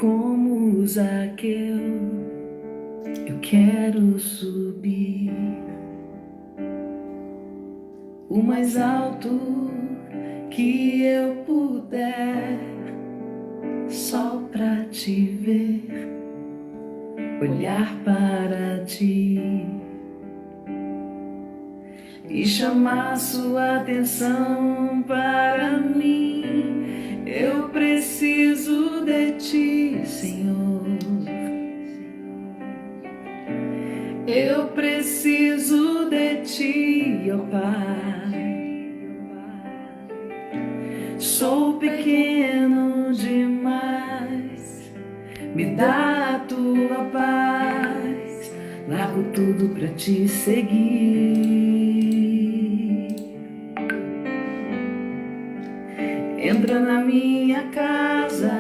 Como Zaqueu, eu quero subir o mais alto que eu puder, só pra te ver, olhar para ti e chamar sua atenção para mim. Eu preciso de ti, Senhor. Eu preciso de ti, ó Pai. Sou pequeno demais, me dá a tua paz. Largo tudo pra te seguir. Entra na minha casa,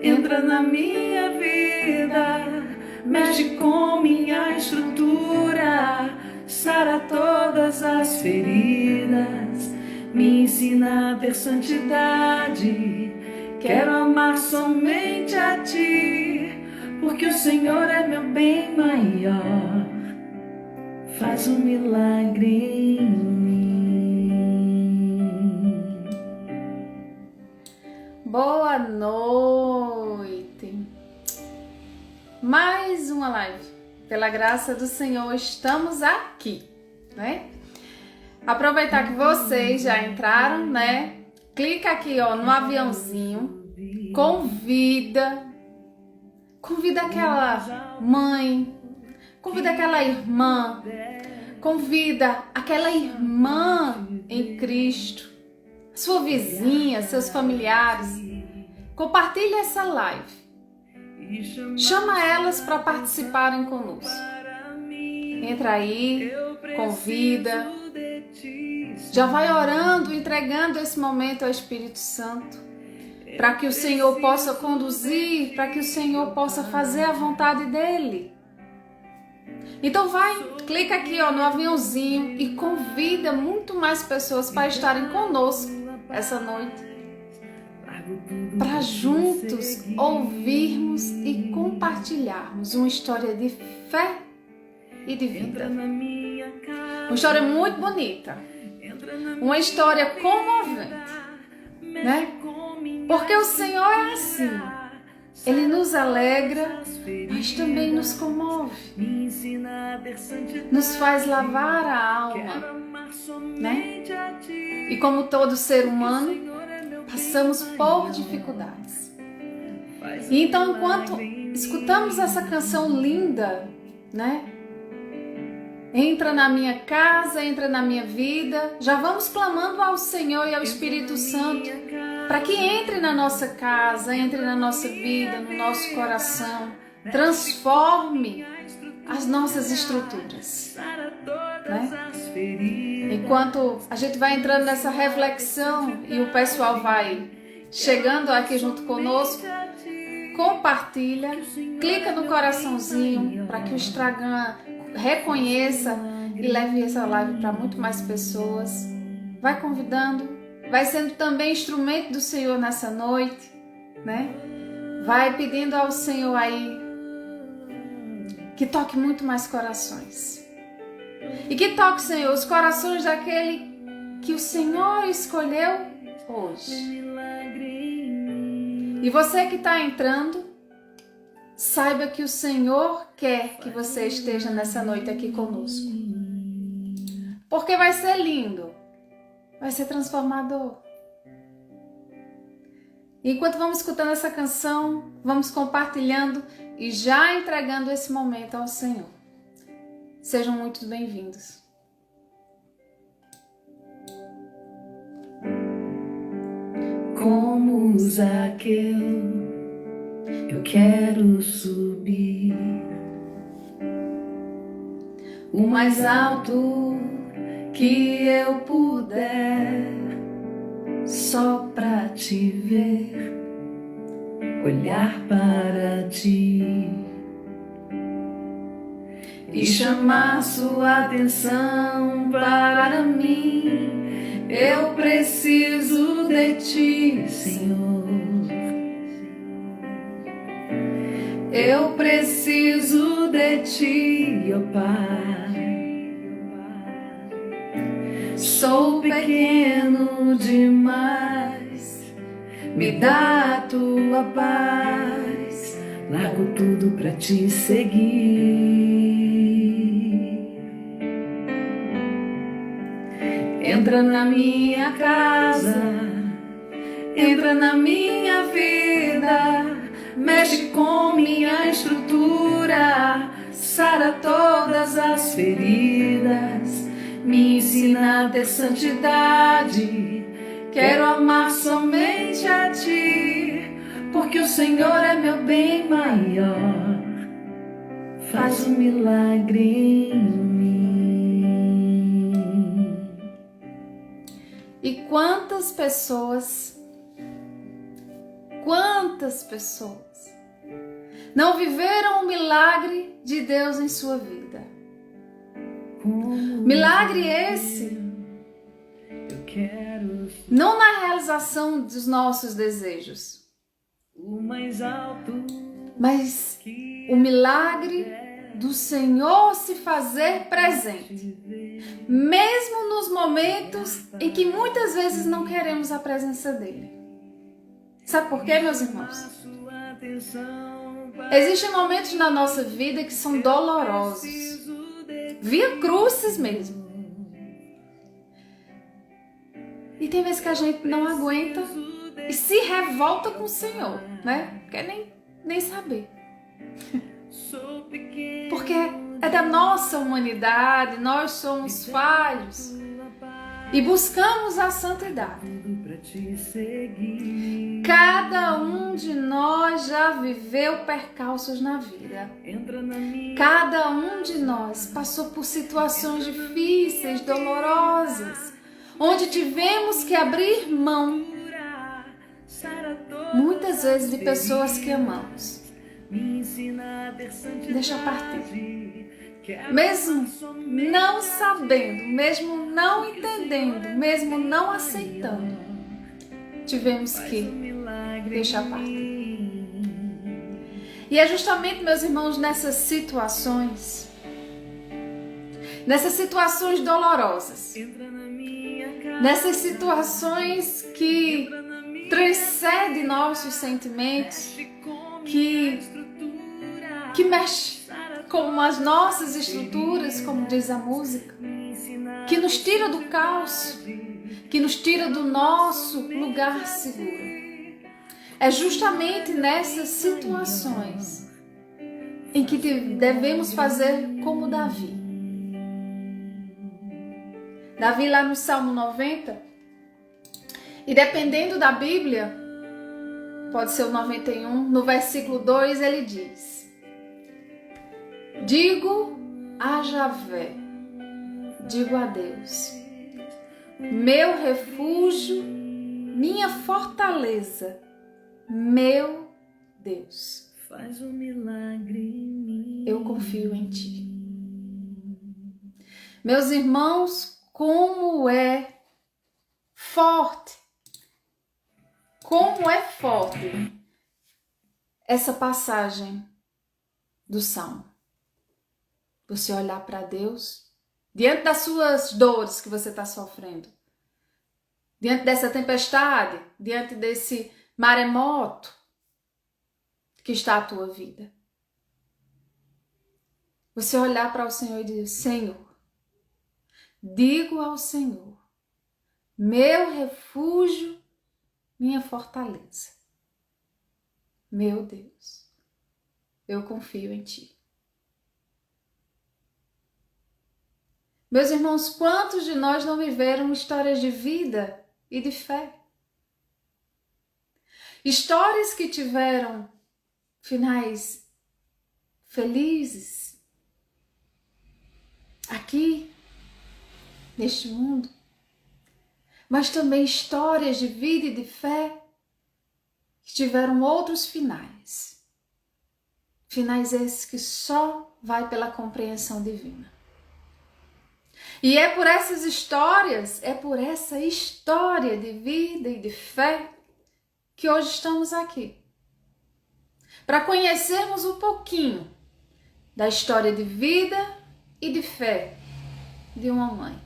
entra na minha vida, mexe com minha estrutura, sara todas as feridas, me ensina a ter santidade. Quero amar somente a ti, porque o Senhor é meu bem maior. Faz um milagre em mim. Boa noite! Mais uma live. Pela graça do Senhor, estamos aqui, né? Aproveitar que vocês já entraram, né? Clica aqui, ó, no aviãozinho. Convida aquela mãe, convida aquela irmã, convida aquela irmã em Cristo, sua vizinha, seus familiares. Compartilha essa live. Chama elas para participarem conosco. Entra aí, convida. Já vai orando, entregando esse momento ao Espírito Santo, para que o Senhor possa conduzir, para que o Senhor possa fazer a vontade dEle. Então vai, clica aqui, ó, no aviãozinho e convida muito mais pessoas para estarem conosco essa noite, para juntos ouvirmos e compartilharmos uma história de fé e de vida. Uma história muito bonita, uma história comovente, né? Porque o Senhor é assim, Ele nos alegra, mas também nos comove, nos faz lavar a alma, né? E como todo ser humano, passamos por dificuldades. E então, enquanto escutamos essa canção linda, né? Entra na minha casa, entra na minha vida. Já vamos clamando ao Senhor e ao Espírito Santo para que entre na nossa casa, entre na nossa vida, no nosso coração, transforme as nossas estruturas, né? Enquanto a gente vai entrando nessa reflexão e o pessoal vai chegando aqui junto conosco, compartilha, clica no coraçãozinho para que o Instagram reconheça e leve essa live para muito mais pessoas. Vai convidando, vai sendo também instrumento do Senhor nessa noite, né? Vai pedindo ao Senhor aí que toque muito mais corações. E que toque, Senhor, os corações daquele que o Senhor escolheu hoje. E você que está entrando, saiba que o Senhor quer que você esteja nessa noite aqui conosco. Porque vai ser lindo, vai ser transformador. Enquanto vamos escutando essa canção, vamos compartilhando e já entregando esse momento ao Senhor. Sejam muito bem-vindos. Como Zaqueu, eu quero subir o mais alto que eu puder, só pra te ver, olhar para ti e chamar sua atenção para mim. Eu preciso de ti, Senhor. Eu preciso de ti, ó Pai. Sou pequeno demais, me dá a tua paz. Largo tudo pra te seguir. Entra na minha casa, entra na minha vida, mexe com minha estrutura, sara todas as feridas, me ensina a ter santidade. Quero amar somente a ti, porque o Senhor é meu bem maior. Faz um milagre em mim. E quantas pessoas não viveram o milagre de Deus em sua vida? Milagre esse não na realização dos nossos desejos, mas o milagre do Senhor se fazer presente, mesmo nos momentos em que muitas vezes não queremos a presença dele. Sabe por quê, meus irmãos? Existem momentos na nossa vida que são dolorosos, via crucis mesmo. E tem vezes que a gente não aguenta e se revolta com o Senhor, né? Quer nem saber. Porque é da nossa humanidade, nós somos falhos e buscamos a santidade. Cada um de nós já viveu percalços na vida. Cada um de nós passou por situações difíceis, dolorosas, onde tivemos que abrir mão, muitas vezes, de pessoas que amamos. Deixa partir. Mesmo não sabendo, mesmo não entendendo, mesmo não aceitando, tivemos que deixar partir. E é justamente, meus irmãos, nessas situações dolorosas, nessas situações que transcendem nossos sentimentos, que mexe com as nossas estruturas, como diz a música, que nos tira do caos, que nos tira do nosso lugar seguro. É justamente nessas situações em que devemos fazer como Davi. Davi, lá no Salmo 90, e dependendo da Bíblia, pode ser o 91, no versículo 2 ele diz: digo a Javé, digo a Deus, meu refúgio, minha fortaleza, meu Deus, faz um milagre em mim. Eu confio em ti. Meus irmãos, como é forte essa passagem do Salmo. Você olhar para Deus diante das suas dores que você está sofrendo, diante dessa tempestade, diante desse maremoto que está a tua vida. Você olhar para o Senhor e dizer: Senhor, digo ao Senhor, meu refúgio, minha fortaleza, meu Deus, eu confio em ti. Meus irmãos, quantos de nós não viveram histórias de vida e de fé? Histórias que tiveram finais felizes aqui, neste mundo, mas também histórias de vida e de fé que tiveram outros finais. Finais esses que só vai pela compreensão divina. E é por essas histórias, é por essa história de vida e de fé que hoje estamos aqui. para conhecermos um pouquinho da história de vida e de fé de uma mãe.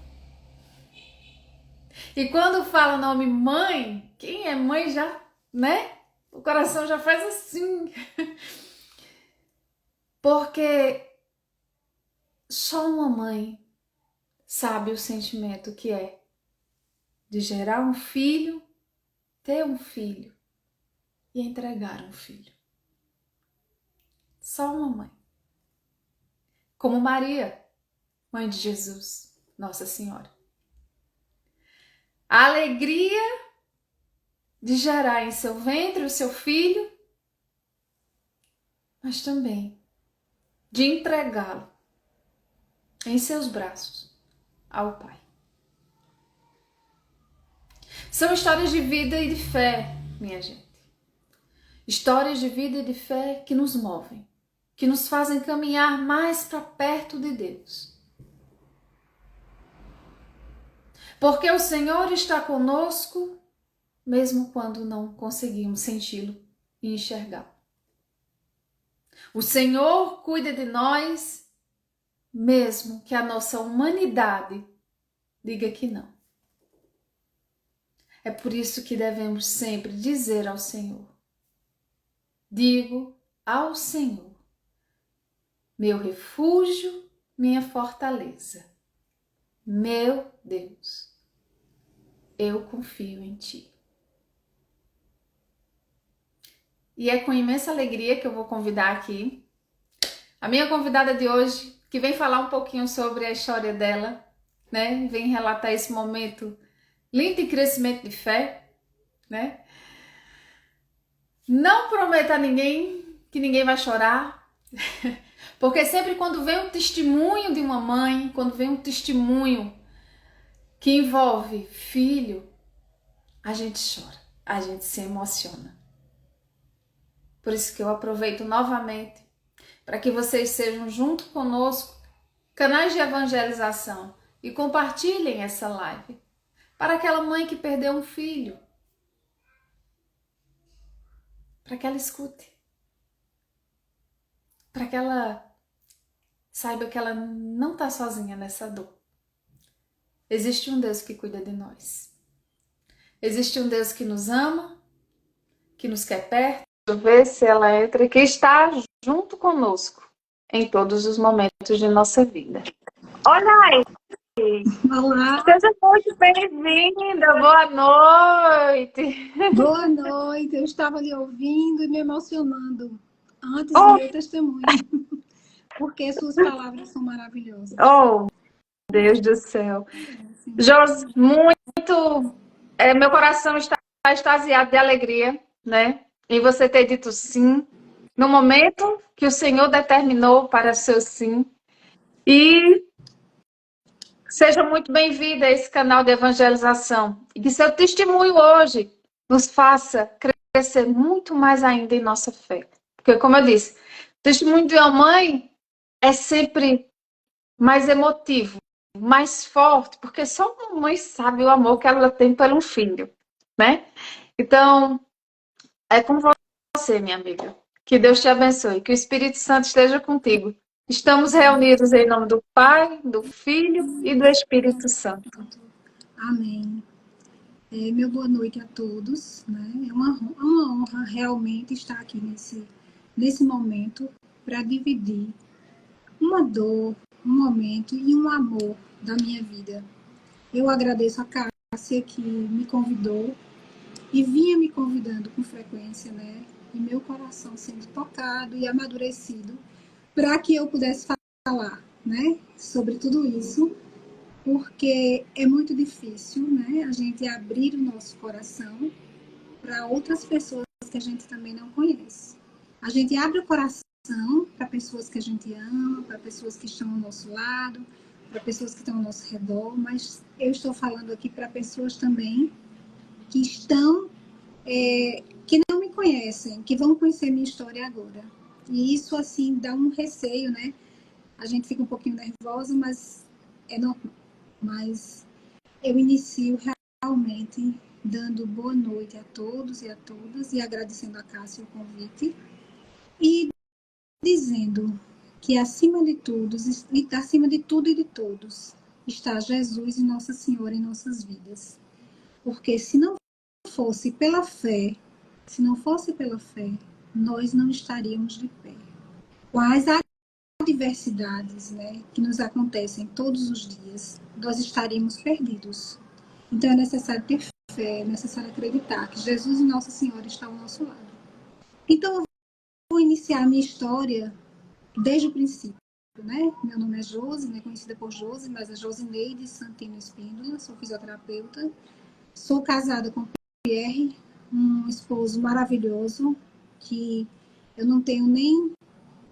E quando fala o nome mãe, quem é mãe já, né? O coração já faz assim. Porque só uma mãe sabe o sentimento que é de gerar um filho, ter um filho e entregar um filho. Só uma mãe. Como Maria, mãe de Jesus, Nossa Senhora. A alegria de gerar em seu ventre o seu filho, mas também de entregá-lo em seus braços ao Pai. São histórias de vida e de fé, minha gente. Histórias de vida e de fé que nos movem, que nos fazem caminhar mais para perto de Deus. Porque o Senhor está conosco, mesmo quando não conseguimos senti-lo e enxergá-lo. O Senhor cuida de nós, mesmo que a nossa humanidade diga que não. É por isso que devemos sempre dizer ao Senhor: digo ao Senhor, meu refúgio, minha fortaleza, meu Deus, eu confio em Ti. E é com imensa alegria que eu vou convidar aqui a minha convidada de hoje, que vem falar um pouquinho sobre a história dela, né? Vem relatar esse momento lindo de crescimento de fé, né? Não prometa a ninguém que ninguém vai chorar, porque sempre quando vem um testemunho de uma mãe, quando vem um testemunho que envolve filho, a gente chora, a gente se emociona. Por isso que eu aproveito novamente para que vocês sejam junto conosco, canais de evangelização, e compartilhem essa live para aquela mãe que perdeu um filho, para que ela escute, para que ela saiba que ela não está sozinha nessa dor. Existe um Deus que cuida de nós. Existe um Deus que nos ama, que nos quer perto. Ver se ela entra, que está junto conosco em todos os momentos de nossa vida. Olha aí! Olá! Seja muito bem-vinda! Boa noite! Boa noite! Eu estava lhe ouvindo e me emocionando antes do meu testemunho, porque suas palavras são maravilhosas. Oh, Deus do céu! Josi, muito... meu coração está extasiado de alegria, né? Em você ter dito sim, no momento que o Senhor determinou para seu sim. E seja muito bem-vinda a esse canal de evangelização. E que seu testemunho hoje nos faça crescer muito mais ainda em nossa fé. Porque, como eu disse, o testemunho de uma mãe é sempre mais emotivo, mais forte, porque só uma mãe sabe o amor que ela tem pelo filho, né? Então, é com você, minha amiga. Que Deus te abençoe, que o Espírito Santo esteja contigo. Estamos reunidos em nome do Pai, do Filho e do Espírito Santo. Amém. Meu boa noite a todos, né? É uma honra realmente estar aqui nesse momento para dividir uma dor, um momento e um amor da minha vida. Eu agradeço a Cássia que me convidou e vinha me convidando com frequência, né? E meu coração sendo tocado e amadurecido para que eu pudesse falar, né? Sobre tudo isso, porque é muito difícil, né? A gente abrir o nosso coração para outras pessoas que a gente também não conhece. A gente abre o coração para pessoas que a gente ama, para pessoas que estão ao nosso lado, para pessoas que estão ao nosso redor, mas eu estou falando aqui para pessoas também que estão, que não me conhecem, que vão conhecer minha história agora. E isso, assim, dá um receio, né? A gente fica um pouquinho nervosa, mas é normal. Mas eu inicio realmente dando boa noite a todos e a todas e agradecendo a Cássia o convite. e dizendo que acima de tudo e de todos, está Jesus e Nossa Senhora em nossas vidas. Porque se não fosse pela fé, nós não estaríamos de pé. Com as adversidades, né, que nos acontecem todos os dias, nós estaríamos perdidos. Então é necessário ter fé, é necessário acreditar que Jesus e Nossa Senhora estão ao nosso lado. Então eu vou iniciar a minha história desde o princípio. Né? Meu nome é Josi, né? Conhecida por Josi, mas é Josineide Santino Espíndola, sou fisioterapeuta. Sou casada com Pierre, um esposo maravilhoso, que eu não tenho nem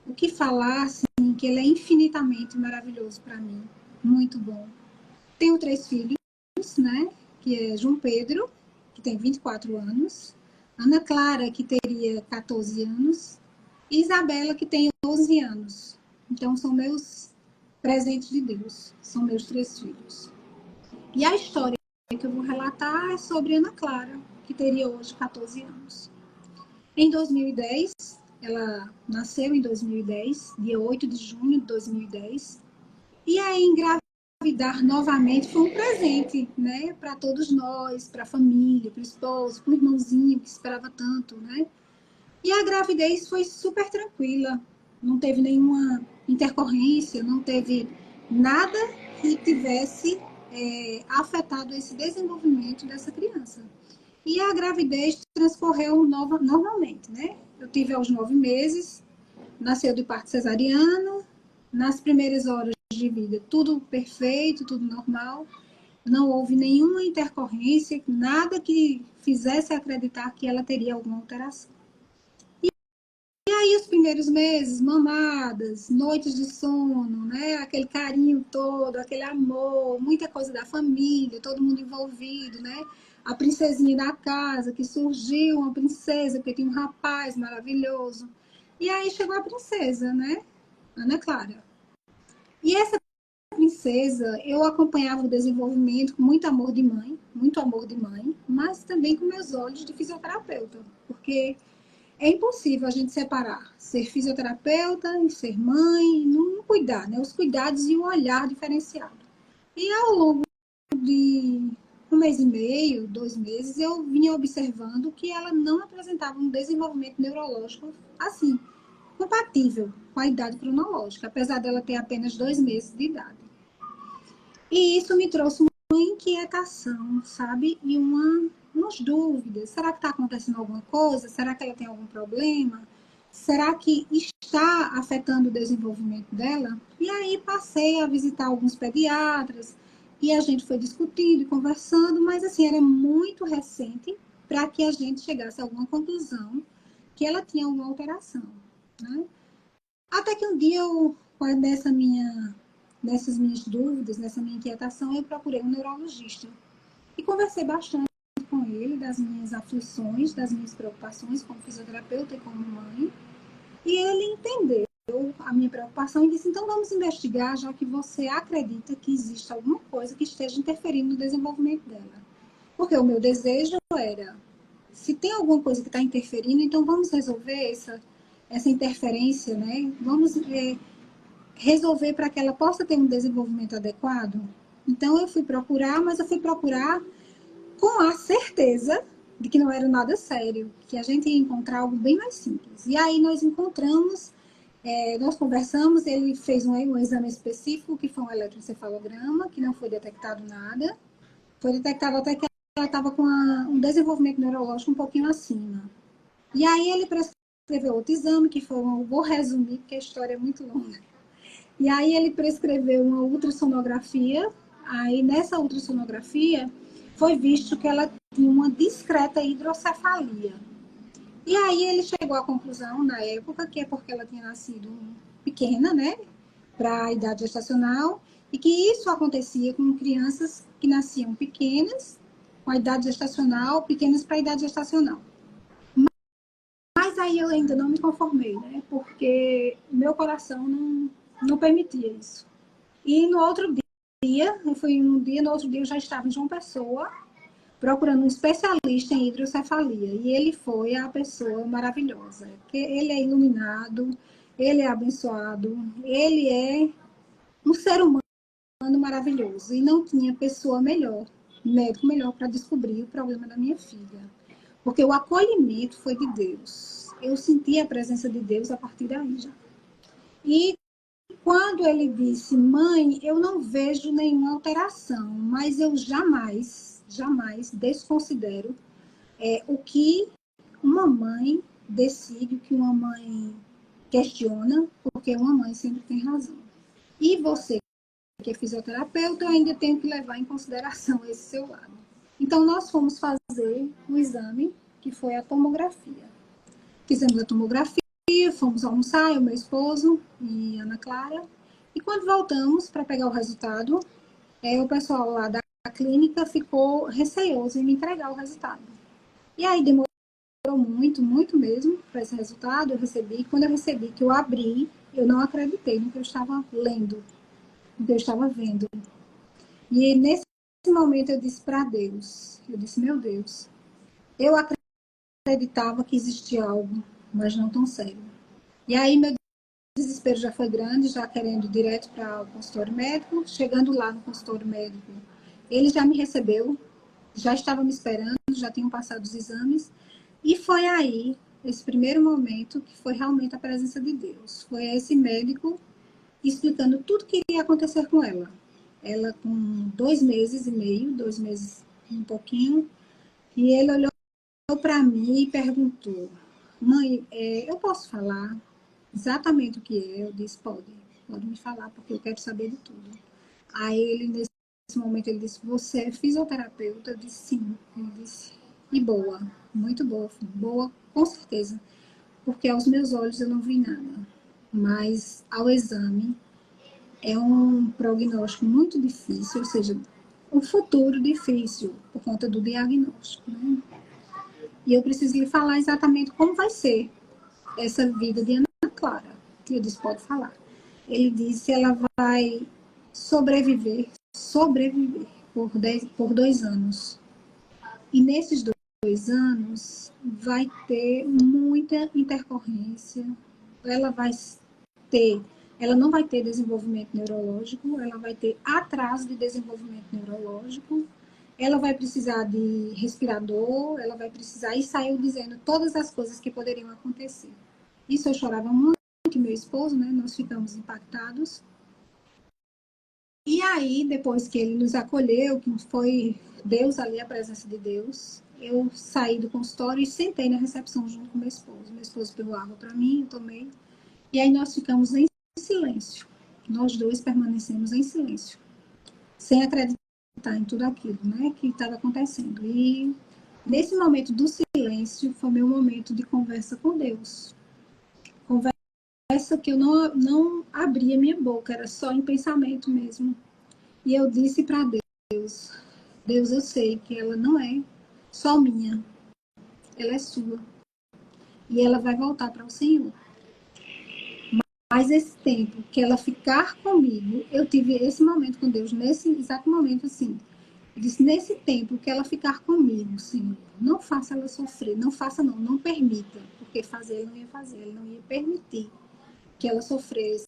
o que falar, assim, que ele é infinitamente maravilhoso para mim, muito bom. Tenho 3 filhos, né? Que é João Pedro, que tem 24 anos, Ana Clara, que teria 14 anos, e Isabela, que tem 11 anos. Então, são meus presentes de Deus, são meus 3 filhos. E a história que eu vou relatar é sobre Ana Clara, que teria hoje 14 anos. Em 2010, ela nasceu em 2010, dia 8 de junho de 2010, e aí engravidar novamente foi um presente, né, para todos nós, para a família, para o esposo, para o irmãozinho que esperava tanto, né? E a gravidez foi super tranquila, não teve nenhuma intercorrência, não teve nada que tivesse afetado esse desenvolvimento dessa criança. E a gravidez transcorreu normalmente, né? Eu tive aos 9 meses, nasceu de parto cesariano, nas primeiras horas de vida, tudo perfeito, tudo normal, não houve nenhuma intercorrência, nada que fizesse acreditar que ela teria alguma alteração. E aí os primeiros meses, mamadas, noites de sono, né? Aquele carinho todo, aquele amor, muita coisa da família, todo mundo envolvido, né? A princesinha da casa, que surgiu uma princesa, porque tinha um rapaz maravilhoso. E aí chegou a princesa, né? Ana Clara. E essa princesa, eu acompanhava o desenvolvimento com muito amor de mãe, mas também com meus olhos de fisioterapeuta, porque é impossível a gente separar ser fisioterapeuta e ser mãe, e não cuidar, né? Os cuidados e o olhar diferenciado. E ao longo de 1 mês e meio, 2 meses, eu vinha observando que ela não apresentava um desenvolvimento neurológico assim, compatível com a idade cronológica, apesar dela ter apenas 2 meses de idade. E isso me trouxe uma inquietação, sabe? E umas dúvidas. Será que está acontecendo alguma coisa? Será que ela tem algum problema? Será que está afetando o desenvolvimento dela? E aí passei a visitar alguns pediatras e a gente foi discutindo e conversando, mas assim, era muito recente para que a gente chegasse a alguma conclusão que ela tinha alguma alteração, né? Até que um dia, nessas minhas dúvidas, nessa minha inquietação, eu procurei um neurologista e conversei bastante com ele das minhas aflições, das minhas preocupações como fisioterapeuta e como mãe. E ele entendeu a minha preocupação e disse: então vamos investigar, já que você acredita que existe alguma coisa que esteja interferindo no desenvolvimento dela. Porque o meu desejo era, se tem alguma coisa que está interferindo, então vamos resolver essa interferência, né? Vamos resolver para que ela possa ter um desenvolvimento adequado. Então eu fui procurar, mas eu fui procurar com a certeza de que não era nada sério, que a gente ia encontrar algo bem mais simples. E aí nós encontramos, nós conversamos, ele fez um exame específico, que foi um eletroencefalograma, que não foi detectado nada. Foi detectado até que ela estava com um desenvolvimento neurológico um pouquinho acima. E aí ele prescreveu outro exame, que foi vou resumir, porque a história é muito longa. E aí ele prescreveu uma ultrassonografia, aí nessa ultrassonografia foi visto que ela tinha uma discreta hidrocefalia. E aí ele chegou à conclusão, na época, que é porque ela tinha nascido pequena, né, para a idade gestacional, e que isso acontecia com crianças que nasciam pequenas, com a idade gestacional, pequenas para a idade gestacional. Mas aí eu ainda não me conformei, né, porque meu coração não permitia isso. E no outro dia, no outro dia eu já estava em João Pessoa, procurando um especialista em hidrocefalia. E ele foi a pessoa maravilhosa. Ele é iluminado, ele é abençoado, ele é um ser humano maravilhoso. E não tinha pessoa melhor, médico melhor para descobrir o problema da minha filha. Porque o acolhimento foi de Deus. Eu senti a presença de Deus a partir daí já. E quando ele disse, mãe, eu não vejo nenhuma alteração, mas eu jamais desconsidero o que uma mãe decide, o que uma mãe questiona, porque uma mãe sempre tem razão. E você, que é fisioterapeuta, eu ainda tenho que levar em consideração esse seu lado. Então, nós fomos fazer um exame, que foi a tomografia. Fizemos a tomografia, fomos almoçar, eu, meu esposo e Ana Clara. E quando voltamos para pegar o resultado, o pessoal lá da clínica ficou receoso em me entregar o resultado. E aí demorou muito mesmo para esse resultado. Eu recebi. Quando eu recebi, que eu abri, eu não acreditei no que eu estava lendo, no que eu estava vendo. E nesse momento eu disse para Deus, eu disse, meu Deus, eu acreditava que existia algo, mas não tão sério. E aí meu desespero já foi grande, já querendo ir direto para o consultório médico. Chegando lá no consultório médico, ele já me recebeu, já estava me esperando, já tinham passado os exames. E foi aí, esse primeiro momento, que foi realmente a presença de Deus. Foi esse médico explicando tudo que iria acontecer com ela. Ela com 2 meses e meio, 2 meses e um pouquinho, e ele olhou para mim e perguntou, mãe, eu posso falar exatamente o que é? Eu disse, pode me falar, porque eu quero saber de tudo. Aí ele, nesse momento, ele disse, você é fisioterapeuta? Eu disse, sim. Ele disse, e boa, muito boa, com certeza, porque aos meus olhos eu não vi nada, mas ao exame é um prognóstico muito difícil, ou seja, um futuro difícil por conta do diagnóstico, né? E eu preciso lhe falar exatamente como vai ser essa vida de Ana Clara. Eu disse, pode falar. Ele disse, ela vai sobreviver por 2 anos. E nesses 2 anos vai ter muita intercorrência. Ela não vai ter desenvolvimento neurológico, ela vai ter atraso de desenvolvimento neurológico, ela vai precisar de respirador, ela vai precisar, e saiu dizendo todas as coisas que poderiam acontecer. Isso eu chorava muito, meu esposo, né? Nós ficamos impactados. E aí, depois que ele nos acolheu, que foi Deus ali, a presença de Deus, eu saí do consultório e sentei na recepção junto com meu esposo. Meu esposo pegou água para mim, eu tomei. E aí nós ficamos em silêncio. Nós dois permanecemos em silêncio, sem acreditar em tudo aquilo, né, que estava acontecendo. E nesse momento do silêncio foi meu momento de conversa com Deus. Conversa que eu não abria minha boca, era só em pensamento mesmo. E eu disse para Deus, Deus, eu sei que ela não é só minha, ela é sua. E ela vai voltar para o Senhor. Mas esse tempo que ela ficar comigo, eu tive esse momento com Deus, nesse exato momento assim. Eu disse, nesse tempo que ela ficar comigo, Senhor, não faça ela sofrer, não permita, porque fazer ele não ia fazer, ele não ia permitir que ela sofresse,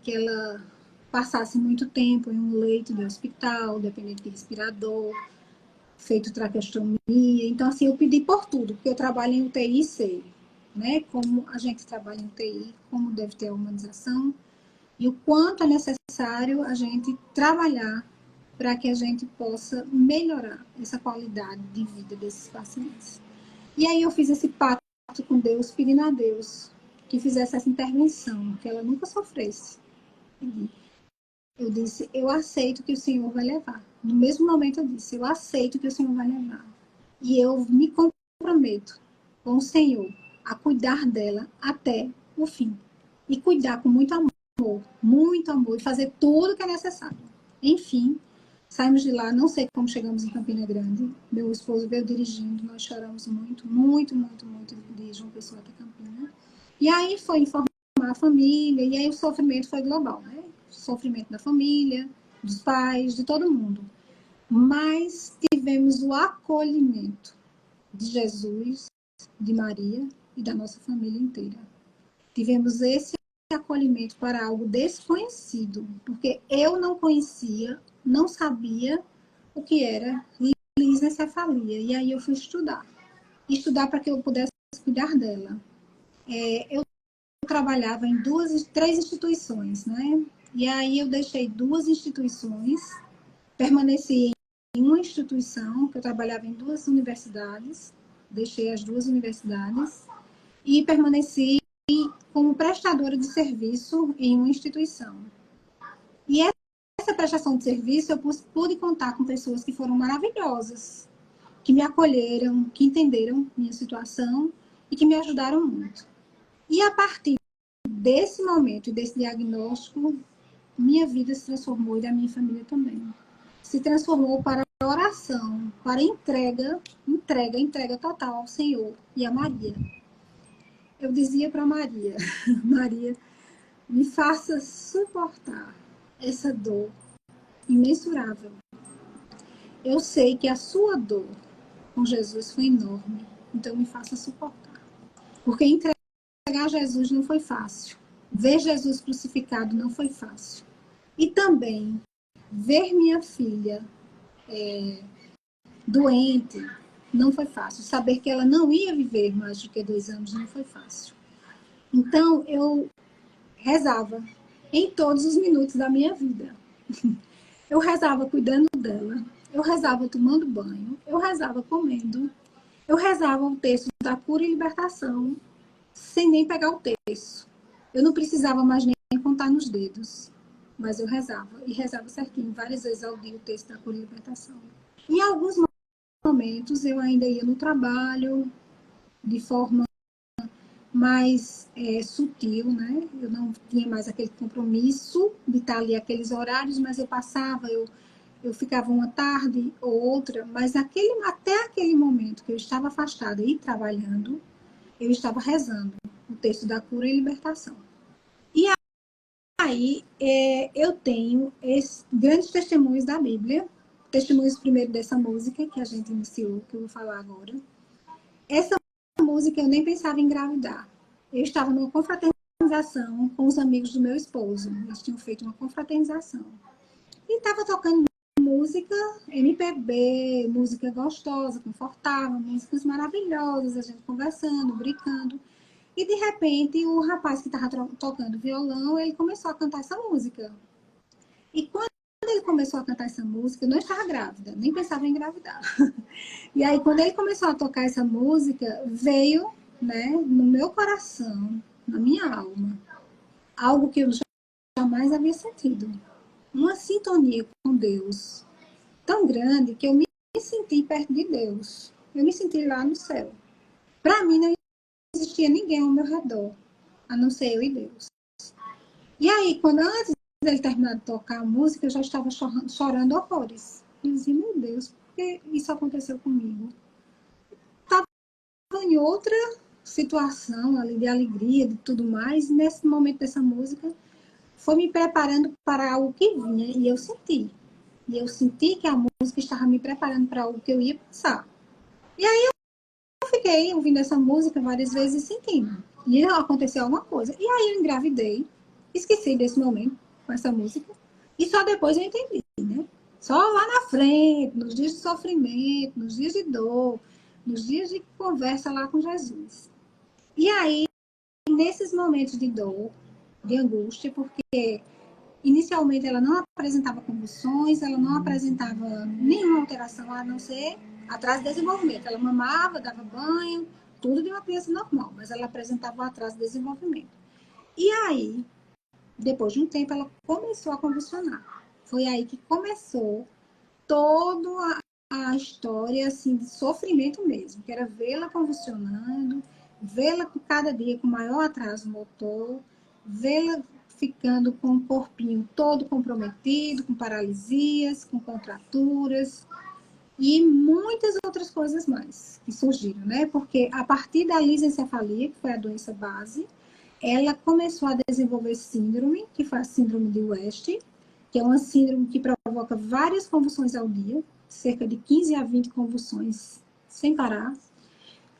que ela passasse muito tempo em um leito de hospital, dependente de respirador, feito traqueostomia. Então, assim, eu pedi por tudo, porque eu trabalho em UTI e sei, né, como a gente trabalha em UTI, como deve ter a humanização, e o quanto é necessário a gente trabalhar para que a gente possa melhorar essa qualidade de vida desses pacientes. E aí eu fiz esse pacto com Deus, pedindo a Deus que fizesse essa intervenção, que ela nunca sofresse. Eu disse, eu aceito que o Senhor vai levar. No mesmo momento eu disse, eu aceito que o Senhor vai levar. E eu me comprometo com o Senhor a cuidar dela até o fim. E cuidar com muito amor, e fazer tudo que é necessário. Enfim, saímos de lá, não sei como chegamos em Campina Grande. Meu esposo veio dirigindo, nós choramos muito de João Pessoa até Campina. E aí foi informar a família, e aí o sofrimento foi global, né? O sofrimento da família, dos pais, de todo mundo. Mas tivemos o acolhimento de Jesus, de Maria e da nossa família inteira. Tivemos esse acolhimento para algo desconhecido, porque eu não conhecia, não sabia o que era lisnecefalia. E aí eu fui estudar para que eu pudesse cuidar dela. Eu trabalhava em três instituições, né? E aí eu deixei 2 instituições, permaneci em uma instituição, que eu trabalhava em 2 universidades, deixei as 2 universidades e permaneci como prestadora de serviço em uma instituição. E essa prestação de serviço eu pude contar com pessoas que foram maravilhosas, que me acolheram, que entenderam minha situação e que me ajudaram muito. E a partir desse momento e desse diagnóstico, minha vida se transformou e da minha família também. Se transformou para oração, para entrega total ao Senhor e a Maria. Eu dizia para Maria, Maria, me faça suportar essa dor imensurável. Eu sei que a sua dor com Jesus foi enorme, então me faça suportar. Porque entregar Jesus não foi fácil. Ver Jesus crucificado não foi fácil. E também ver minha filha doente não foi fácil. Saber que ela não ia viver mais do que 2 anos não foi fácil. Então, eu rezava em todos os minutos da minha vida. Eu rezava cuidando dela, eu rezava tomando banho, eu rezava comendo, eu rezava o texto da cura e libertação, sem nem pegar o texto. Eu não precisava mais nem contar nos dedos, mas eu rezava, e rezava certinho, várias vezes ao dia o texto da cura e libertação. Em alguns momentos eu ainda ia no trabalho, de forma mais sutil, né? Eu não tinha mais aquele compromisso de estar ali aqueles horários, mas eu passava, eu ficava uma tarde ou outra, mas até aquele momento que eu estava afastada e trabalhando, eu estava rezando o texto da cura e libertação. E aí eu tenho grandes testemunhos da Bíblia, testemunhos primeiro dessa música que a gente iniciou, que eu vou falar agora. Essa música eu nem pensava em engravidar. Eu estava numa confraternização com os amigos do meu esposo. Eles tinham feito uma confraternização. E estava tocando música MPB, música gostosa, confortável, músicas maravilhosas, a gente conversando, brincando. E de repente o rapaz que estava tocando violão, ele começou a cantar essa música. E quando ele começou a cantar essa música, eu não estava grávida, nem pensava em engravidar. E aí, quando ele começou a tocar essa música, veio, né, no meu coração, na minha alma, algo que eu jamais havia sentido. Uma sintonia com Deus tão grande que eu me senti perto de Deus. Eu me senti lá no céu. Para mim, não existia ninguém ao meu redor, a não ser eu e Deus. E aí, antes dele terminar de tocar a música, eu já estava chorando horrores. Eu dizia, meu Deus, por que isso aconteceu comigo? Estava em outra situação ali de alegria, de tudo mais, e nesse momento dessa música, foi me preparando para algo que vinha, e eu senti. E eu senti que a música estava me preparando para algo que eu ia passar. E aí eu fiquei ouvindo essa música várias vezes e sentindo. E aconteceu alguma coisa. E aí eu engravidei, esqueci desse momento com essa música, e só depois eu entendi, né? Só lá na frente, nos dias de sofrimento, nos dias de dor, nos dias de conversa lá com Jesus. E aí, nesses momentos de dor, de angústia, porque inicialmente ela não apresentava convulsões, ela não apresentava nenhuma alteração, a não ser atraso de desenvolvimento. Ela mamava, dava banho, tudo de uma criança normal, mas ela apresentava um atraso de desenvolvimento. E aí, depois de um tempo, ela começou a convulsionar. Foi aí que começou toda a história assim, de sofrimento mesmo, que era vê-la convulsionando, vê-la cada dia com maior atraso motor, vê-la ficando com o corpinho todo comprometido, com paralisias, com contraturas e muitas outras coisas mais que surgiram, né? Porque a partir da lisencefalia, que foi a doença base, ela começou a desenvolver síndrome, que foi a síndrome de West, que é uma síndrome que provoca várias convulsões ao dia. cerca de 15 a 20 convulsões sem parar.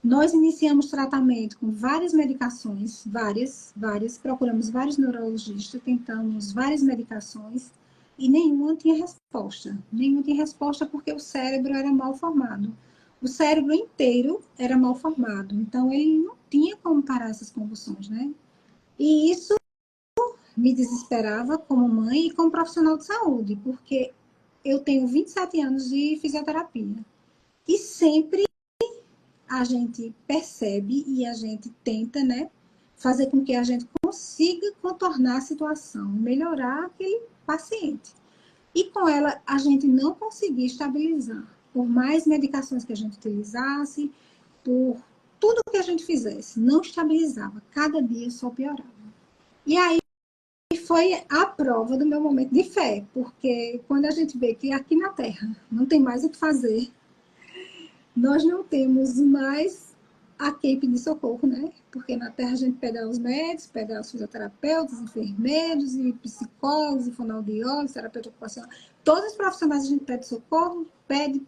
Nós iniciamos tratamento com várias medicações, várias, procuramos vários neurologistas, tentamos várias medicações e nenhuma tinha resposta. Nenhuma tinha resposta porque o cérebro era mal formado. O cérebro inteiro era mal formado, então ele não tinha como parar essas convulsões, né? E isso me desesperava como mãe e como profissional de saúde, porque eu tenho 27 anos de fisioterapia. E sempre a gente percebe e a gente tenta, né, fazer com que a gente consiga contornar a situação, melhorar aquele paciente. E com ela, a gente não conseguia estabilizar. Por mais medicações que a gente utilizasse, por tudo que a gente fizesse, não estabilizava. Cada dia só piorava. E aí foi a prova do meu momento de fé, porque quando a gente vê que aqui na Terra não tem mais o que fazer, nós não temos mais a quem pedir socorro, né? Porque na Terra a gente pede aos médicos, pede aos fisioterapeutas, enfermeiros, e psicólogos, e fonoaudiólogos, terapeuta ocupacional. Todos os profissionais a gente pede socorro, pede.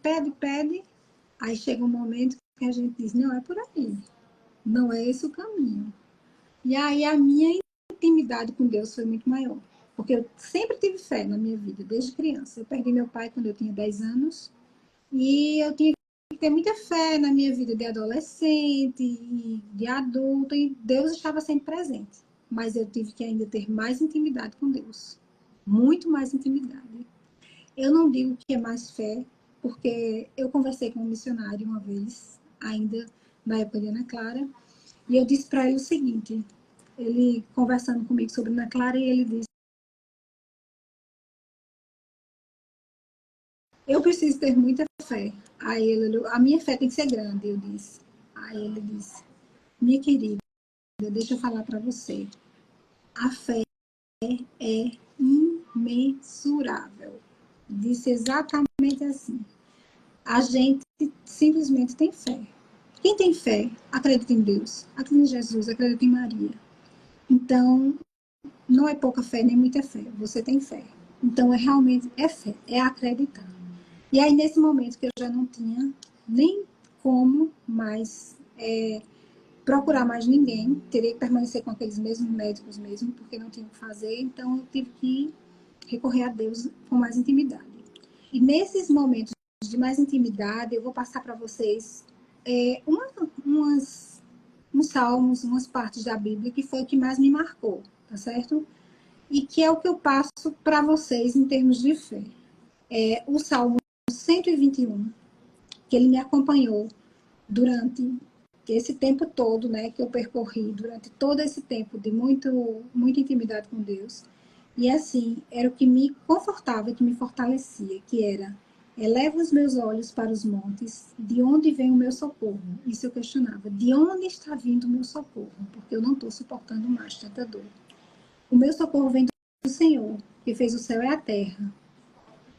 Aí chega um momento que a gente diz, não é por aí, não é esse o caminho. E aí a minha intimidade com Deus foi muito maior. Porque eu sempre tive fé na minha vida, desde criança. Eu perdi meu pai quando eu tinha 10 anos, e eu tinha ter muita fé na minha vida de adolescente e de adulto, e Deus estava sempre presente. Mas eu tive que ainda ter mais intimidade com Deus. Muito mais intimidade. Eu não digo que é mais fé, porque eu conversei com um missionário uma vez, ainda na época de Ana Clara, e eu disse para ele o seguinte, ele conversando comigo sobre Ana Clara, e ele disse, eu preciso ter muita fé. Aí ele, a minha fé tem que ser grande, eu disse. Aí ele disse, minha querida, deixa eu falar para você. A fé é imensurável. Disse exatamente assim. A gente simplesmente tem fé. Quem tem fé, acredita em Deus, acredita em Jesus, acredita em Maria. Então, não é pouca fé, nem muita fé. Você tem fé. Então, realmente é fé, é acreditar. E aí, nesse momento que eu já não tinha nem como mais procurar mais ninguém, teria que permanecer com aqueles mesmos médicos mesmo, porque não tinha o que fazer, então eu tive que recorrer a Deus com mais intimidade. E nesses momentos de mais intimidade, eu vou passar para vocês uns salmos, umas partes da Bíblia, que foi o que mais me marcou, tá certo? E que é o que eu passo para vocês em termos de fé. O Salmo 121, que ele me acompanhou durante esse tempo todo, né, que eu percorri, durante todo esse tempo de muita intimidade com Deus. E assim, era o que me confortava, que me fortalecia, que era, eleva os meus olhos para os montes, de onde vem o meu socorro? Isso eu questionava, de onde está vindo o meu socorro? Porque eu não estou suportando mais tanta dor. O meu socorro vem do Senhor, que fez o céu e a terra.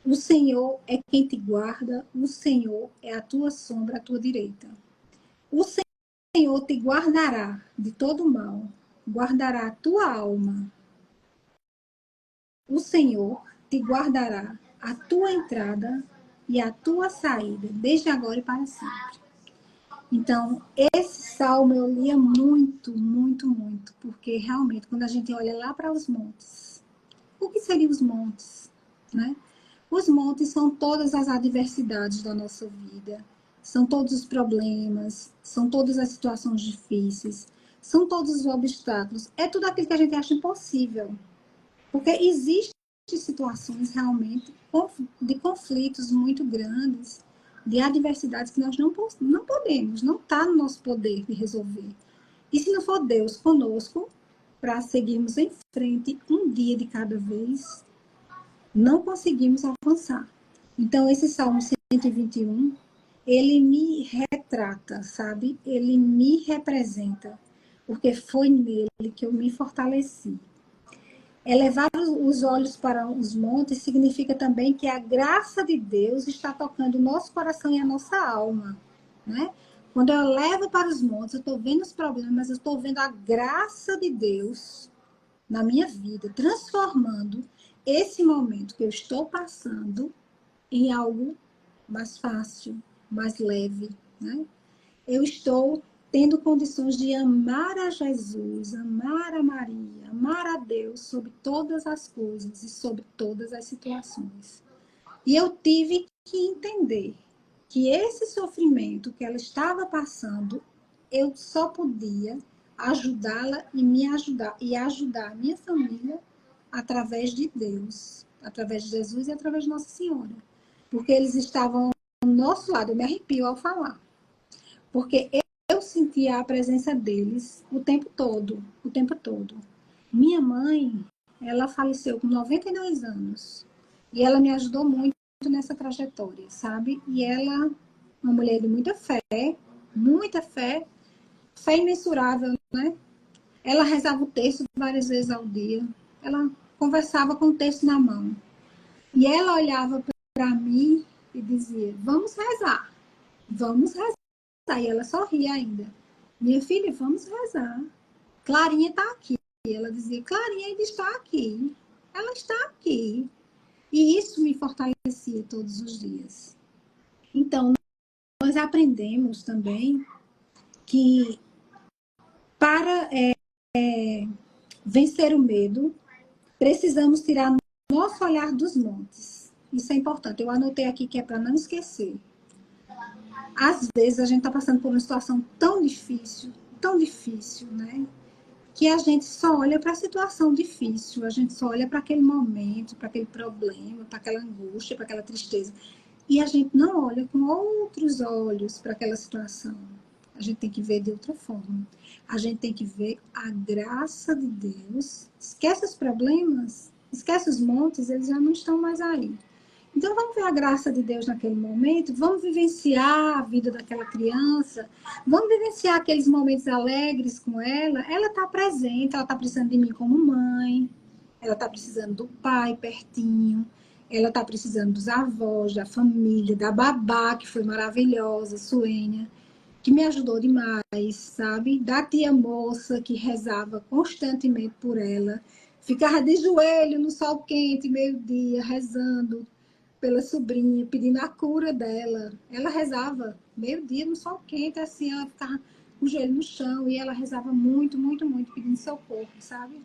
O Senhor é quem te guarda, o Senhor é a tua sombra à tua direita. O Senhor te guardará de todo mal, guardará a tua alma. O Senhor te guardará a tua entrada e a tua saída, desde agora e para sempre. Então, esse salmo eu lia muito, porque realmente, quando a gente olha lá para os montes, o que seriam os montes, né? Os montes são todas as adversidades da nossa vida, são todos os problemas, são todas as situações difíceis, são todos os obstáculos, é tudo aquilo que a gente acha impossível. Porque existem situações realmente de conflitos muito grandes, de adversidades que nós não podemos, não está no nosso poder de resolver. E se não for Deus conosco, para seguirmos em frente um dia de cada vez, não conseguimos avançar. Então, esse Salmo 121, ele me retrata, sabe? Ele me representa, porque foi nele que eu me fortaleci. Elevar os olhos para os montes significa também que a graça de Deus está tocando o nosso coração e a nossa alma, né? Quando eu levo para os montes, eu estou vendo os problemas, mas eu estou vendo a graça de Deus na minha vida, transformando esse momento que eu estou passando em algo mais fácil, mais leve, né? Eu estou tendo condições de amar a Jesus, amar a Maria, amar a Deus sobre todas as coisas e sobre todas as situações. E eu tive que entender que esse sofrimento que ela estava passando, eu só podia ajudá-la e me ajudar, e ajudar a minha família através de Deus, através de Jesus e através de Nossa Senhora. Porque eles estavam ao nosso lado, eu me arrepio ao falar. Porque eu sentia a presença deles o tempo todo, o tempo todo. Minha mãe, ela faleceu com 92 anos. E ela me ajudou muito nessa trajetória, sabe? E ela, uma mulher de muita fé imensurável, né? Ela rezava o texto várias vezes ao dia. Ela conversava com o texto na mão. E ela olhava para mim e dizia, vamos rezar, vamos rezar. E ela sorria ainda. Minha filha, vamos rezar. Clarinha está aqui. Ela dizia, Clarinha ainda está aqui. Ela está aqui. E isso me fortalecia todos os dias. Então, nós aprendemos também que para vencer o medo, precisamos tirar nosso olhar dos montes. Isso é importante. Eu anotei aqui que é para não esquecer. Às vezes a gente está passando por uma situação tão difícil, né? Que a gente só olha para a situação difícil, a gente só olha para aquele momento, para aquele problema, para aquela angústia, para aquela tristeza. E a gente não olha com outros olhos para aquela situação. A gente tem que ver de outra forma. A gente tem que ver a graça de Deus. Esquece os problemas, esquece os montes, eles já não estão mais aí. Então, vamos ver a graça de Deus naquele momento, vamos vivenciar a vida daquela criança, vamos vivenciar aqueles momentos alegres com ela. Ela está presente, ela está precisando de mim como mãe, ela está precisando do pai pertinho, ela está precisando dos avós, da família, da babá, que foi maravilhosa, Suênia, que me ajudou demais, sabe? Da tia moça, que rezava constantemente por ela, ficava de joelho no sol quente, meio-dia, rezando pela sobrinha, pedindo a cura dela. Ela rezava meio-dia no sol quente, assim, ela ficava com o joelho no chão, e ela rezava muito, pedindo socorro, sabe?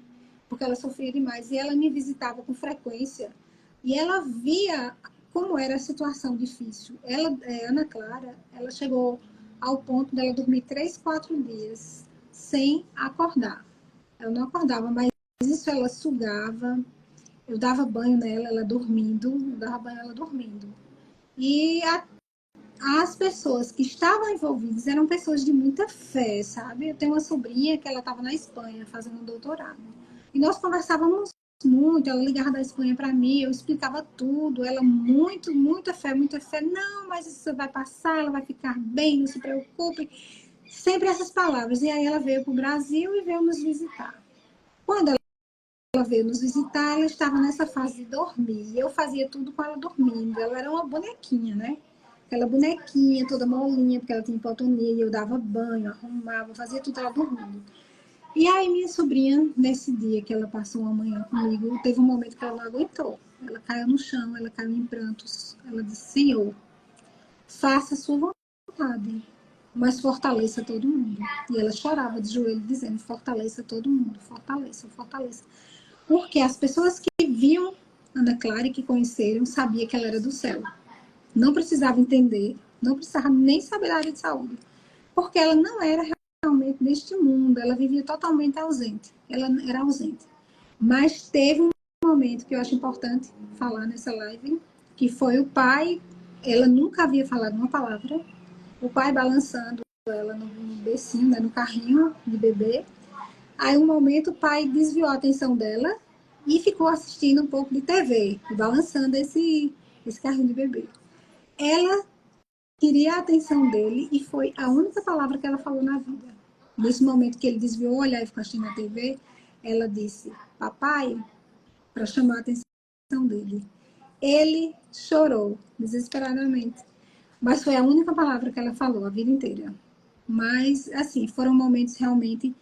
Porque ela sofria demais. E ela me visitava com frequência, e ela via como era a situação difícil. Ela, Ana Clara, ela chegou ao ponto dela dormir 3, 4 dias sem acordar. Ela não acordava, mas isso ela sugava. Eu dava banho nela, ela dormindo, E as pessoas que estavam envolvidas eram pessoas de muita fé, sabe? Eu tenho uma sobrinha que ela estava na Espanha fazendo um doutorado. E nós conversávamos muito, ela ligava da Espanha para mim, eu explicava tudo, ela muita fé. Não, mas isso vai passar, ela vai ficar bem, não se preocupe. Sempre essas palavras. E aí ela veio para o Brasil e veio nos visitar. Quando ela veio nos visitar, ela estava nessa fase de dormir. E eu fazia tudo com ela dormindo. Ela era uma bonequinha, né? Aquela bonequinha toda molinha, porque ela tinha hipotonia. E eu dava banho, arrumava, fazia tudo ela dormindo. E aí minha sobrinha, nesse dia que ela passou uma manhã comigo, teve um momento que ela não aguentou. Ela caiu no chão, ela caiu em prantos. Ela disse, Senhor, faça a sua vontade, mas fortaleça todo mundo. E ela chorava de joelho, dizendo, fortaleça todo mundo, fortaleça. Porque as pessoas que viam Ana Clara e que conheceram, sabiam que ela era do céu. Não precisava entender, não precisava nem saber da área de saúde. Porque ela não era realmente deste mundo, ela vivia totalmente ausente. Ela era ausente. Mas teve um momento que eu acho importante falar nessa live, que foi o pai, ela nunca havia falado uma palavra, o pai balançando ela no becinho, né, no carrinho de bebê. Aí, um momento, o pai desviou a atenção dela e ficou assistindo um pouco de TV, balançando esse carrinho de bebê. Ela queria a atenção dele e foi a única palavra que ela falou na vida. Nesse momento que ele desviou o olhar e ficou assistindo a TV, ela disse, papai, para chamar a atenção dele. Ele chorou desesperadamente, mas foi a única palavra que ela falou a vida inteira. Mas, assim, foram momentos realmente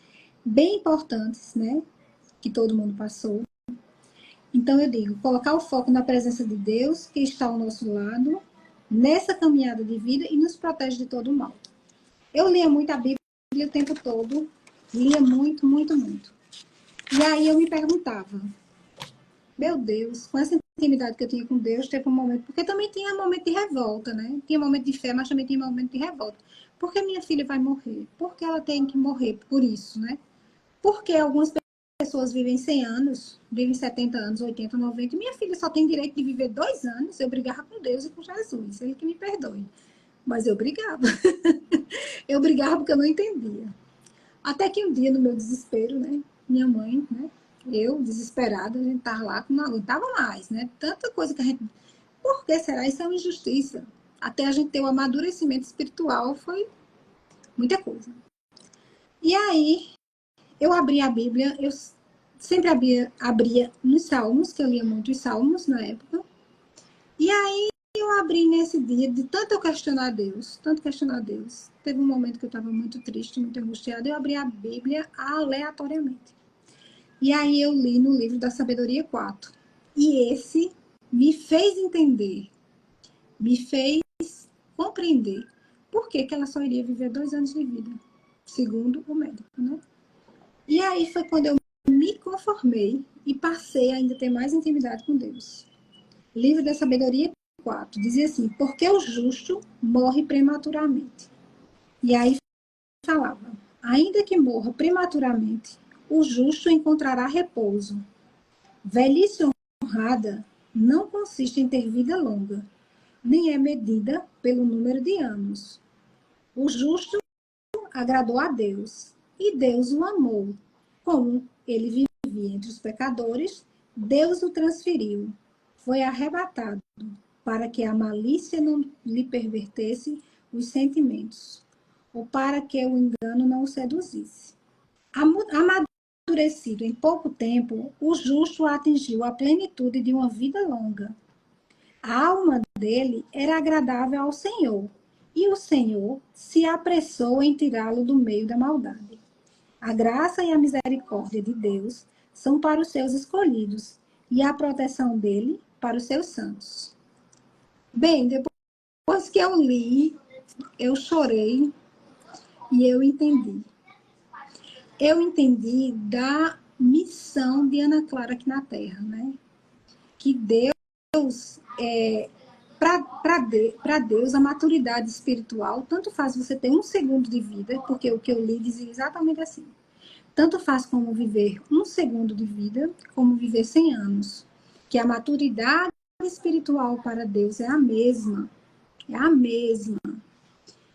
bem importantes, né? Que todo mundo passou. Então, eu digo, colocar o foco na presença de Deus, que está ao nosso lado, nessa caminhada de vida e nos protege de todo o mal. Eu lia muito a Bíblia o tempo todo, lia muito, muito, muito. E aí eu me perguntava, meu Deus, com essa intimidade que eu tinha com Deus, teve um momento, porque também tinha um momento de revolta, né? Tinha um momento de fé, mas também tinha um momento de revolta. Por que minha filha vai morrer? Por que ela tem que morrer por isso, né? Porque algumas pessoas vivem 100 anos, vivem 70 anos, 80, 90, e minha filha só tem direito de viver 2 anos. Eu brigava com Deus e com Jesus, ele que me perdoe. Mas eu brigava. Eu brigava porque eu não entendia. Até que um dia, no meu desespero, né, minha mãe, né, eu, desesperada, a gente estava lá, não aguentava mais, né? Tanta coisa que a gente... Por que será? Isso é uma injustiça. Até a gente ter o amadurecimento espiritual foi muita coisa. E aí, eu abri a Bíblia, eu sempre abria nos Salmos, que eu lia muito os Salmos na época. E aí, eu abri nesse dia, de tanto eu questionar Deus, tanto questionar Deus. Teve um momento que eu estava muito triste, muito angustiada, eu abri a Bíblia aleatoriamente. E aí eu li no livro da Sabedoria 4. E esse me fez entender, me fez compreender por que ela só iria viver 2 anos de vida, segundo o médico, né? E aí foi quando eu me conformei e passei a ainda ter mais intimidade com Deus. Livro da Sabedoria 4 dizia assim, porque o justo morre prematuramente. E aí falava, ainda que morra prematuramente, o justo encontrará repouso. Velhice honrada não consiste em ter vida longa, nem é medida pelo número de anos. O justo agradou a Deus, e Deus o amou. Como ele vivia entre os pecadores, Deus o transferiu. Foi arrebatado, para que a malícia não lhe pervertesse os sentimentos, ou para que o engano não o seduzisse. Amadurecido em pouco tempo, o justo atingiu a plenitude de uma vida longa. A alma dele era agradável ao Senhor, e o Senhor se apressou em tirá-lo do meio da maldade. A graça e a misericórdia de Deus são para os seus escolhidos, e a proteção dele para os seus santos. Bem, depois que eu li, eu chorei e eu entendi. Eu entendi da missão de Ana Clara aqui na Terra, né? Que Deus, para Deus, a maturidade espiritual, tanto faz você ter 1 segundo de vida, porque o que eu li dizia exatamente assim. Tanto faz como viver 1 segundo de vida, como viver 100 anos. Que a maturidade espiritual para Deus é a mesma. É a mesma.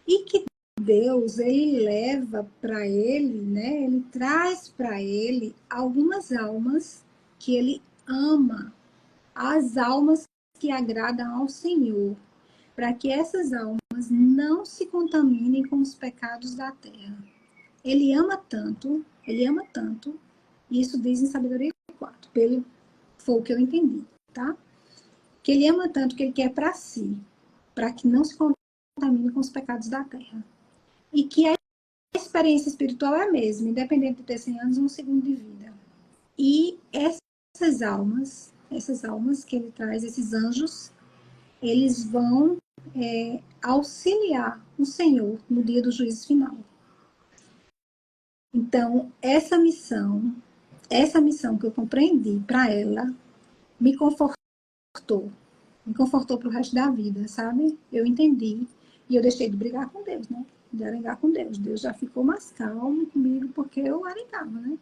E que Deus, ele leva para ele, né? Ele traz para ele algumas almas que ele ama. As almas que agradam ao Senhor. Para que essas almas não se contaminem com os pecados da terra. Ele ama tanto, e isso diz em Sabedoria 4, foi o que eu entendi, tá? Que ele ama tanto que ele quer para si, para que não se contamine com os pecados da terra. E que a experiência espiritual é a mesma, independente de ter 100 anos ou 1 segundo de vida. E essas almas que ele traz, esses anjos, eles vão auxiliar o Senhor no dia do juízo final. Então, essa missão que eu compreendi para ela, me confortou para o resto da vida, sabe? Eu entendi e eu deixei de brigar com Deus, né? De arengar com Deus. Deus já ficou mais calmo comigo porque eu arengava, né?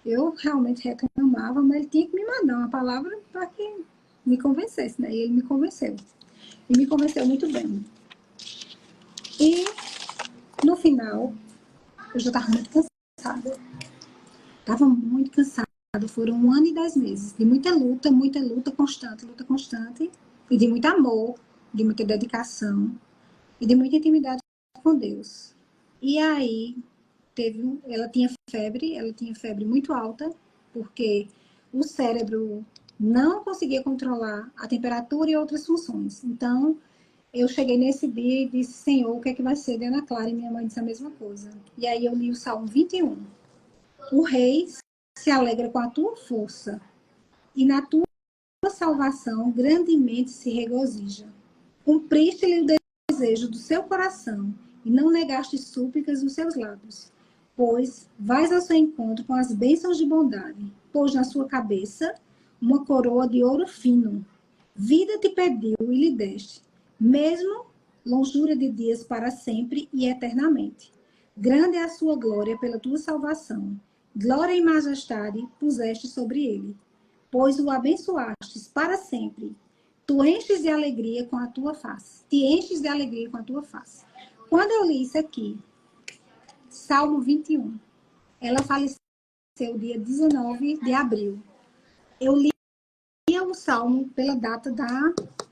Eu realmente reclamava, mas ele tinha que me mandar uma palavra para que me convencesse, né? E ele me convenceu. E me convenceu muito bem. E, no final, eu já estava muito cansada. Estava muito cansada. Foram 1 ano e 10 meses de muita luta constante, e de muito amor, de muita dedicação, e de muita intimidade com Deus. E aí, ela tinha febre muito alta, porque o cérebro não conseguia controlar a temperatura e outras funções. Então, eu cheguei nesse dia e disse, Senhor, o que é que vai ser de Ana Clara? E minha mãe disse a mesma coisa. E aí eu li o Salmo 21. O rei se alegra com a tua força, e na tua salvação grandemente se regozija. Cumpriste-lhe o desejo do seu coração e não negaste súplicas dos seus lábios. Pois vais ao seu encontro com as bênçãos de bondade, pôs na sua cabeça uma coroa de ouro fino. Vida te pediu e lhe deste, mesmo longura de dias para sempre e eternamente. Grande é a sua glória pela tua salvação. Glória e majestade puseste sobre ele, pois o abençoastes para sempre. Tu enches de alegria com a tua face. Te enches de alegria com a tua face. Quando eu li isso aqui, Salmo 21, ela faleceu dia 19 de abril. Eu li o Salmo pela data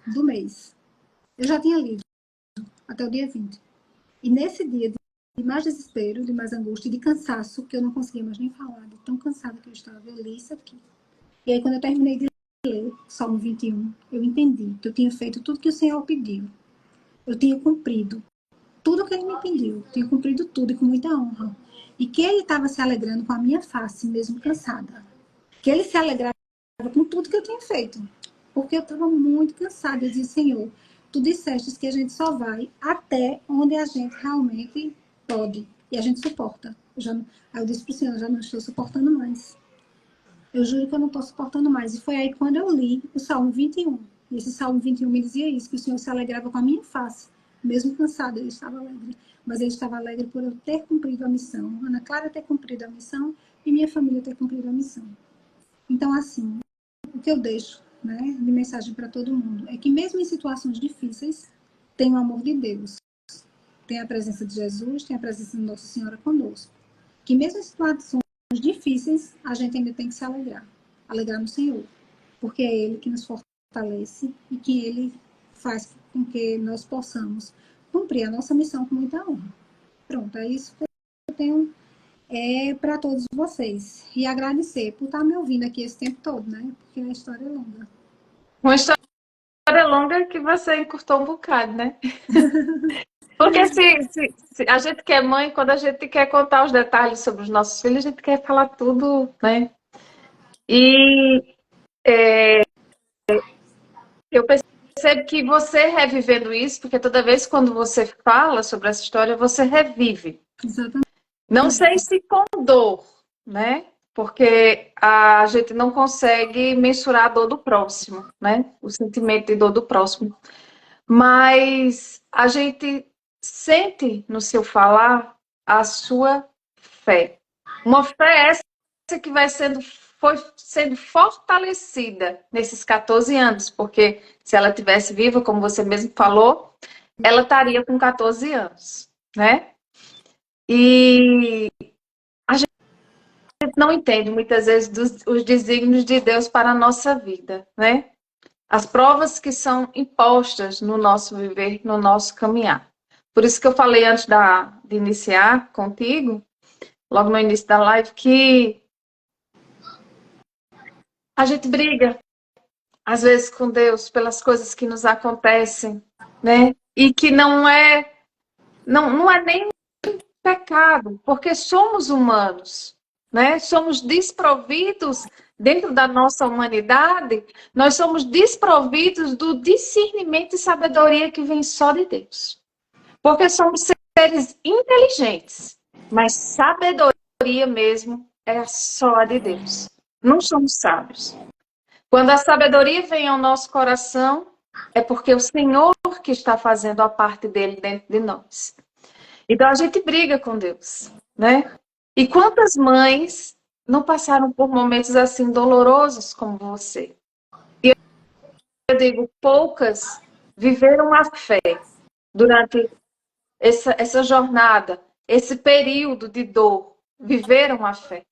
do mês. Eu já tinha lido até o dia 20. E nesse dia de mais desespero, de mais angústia, de cansaço, que eu não conseguia mais nem falar, de tão cansada que eu estava, eu li isso aqui. E aí, quando eu terminei de ler o Salmo 21, eu entendi que eu tinha feito tudo que o Senhor pediu. Eu tinha cumprido tudo que Ele me pediu. Eu tinha cumprido tudo e com muita honra. E que Ele estava se alegrando com a minha face, mesmo cansada. Que Ele se alegrava com tudo que eu tinha feito. Porque eu estava muito cansada. Eu disse, Senhor, Tu disseste que a gente só vai até onde a gente realmente pode. E a gente suporta. Aí eu disse para o Senhor, eu já não estou suportando mais. Eu juro que eu não estou suportando mais. E foi aí quando eu li o Salmo 21. E esse Salmo 21 me dizia isso, que o Senhor se alegrava com a minha face. Mesmo cansado, Ele estava alegre. Mas Ele estava alegre por eu ter cumprido a missão. Ana Clara ter cumprido a missão e minha família ter cumprido a missão. Então, assim, o que eu deixo, né, de mensagem para todo mundo é que mesmo em situações difíceis, tem o amor de Deus. Tem a presença de Jesus, tem a presença de Nossa Senhora conosco. Que mesmo em situações difíceis, a gente ainda tem que se alegrar. Alegrar no Senhor. Porque é Ele que nos fortalece e que Ele faz com que nós possamos cumprir a nossa missão com muita honra. Pronto, é isso que eu tenho para todos vocês. E agradecer por estar me ouvindo aqui esse tempo todo, né? Porque a história é longa. Uma história longa que você encurtou um bocado, né? Porque se a gente que é mãe, quando a gente quer contar os detalhes sobre os nossos filhos, a gente quer falar tudo, né? E eu percebo que você revivendo isso, porque toda vez quando você fala sobre essa história, você revive. Exatamente. Não sei se com dor, né? Porque a gente não consegue mensurar a dor do próximo, né? O sentimento de dor do próximo. Mas a gente sente no seu falar a sua fé. Uma fé essa que foi sendo fortalecida nesses 14 anos, porque se ela tivesse viva, como você mesmo falou, ela estaria com 14 anos, né? E a gente não entende muitas vezes os desígnios de Deus para a nossa vida, né? As provas que são impostas no nosso viver, no nosso caminhar. Por isso que eu falei antes de iniciar contigo, logo no início da live, que a gente briga, às vezes, com Deus pelas coisas que nos acontecem, né? E que não é nem pecado, porque somos humanos, né? Somos desprovidos dentro da nossa humanidade, nós somos desprovidos do discernimento e sabedoria que vem só de Deus. Porque somos seres inteligentes, mas sabedoria mesmo é só a de Deus. Não somos sábios. Quando a sabedoria vem ao nosso coração, é porque o Senhor que está fazendo a parte dele dentro de nós. Então a gente briga com Deus, né? E quantas mães não passaram por momentos assim dolorosos como você? E eu digo, poucas viveram a fé durante essa jornada, esse período de dor, viveram a fé.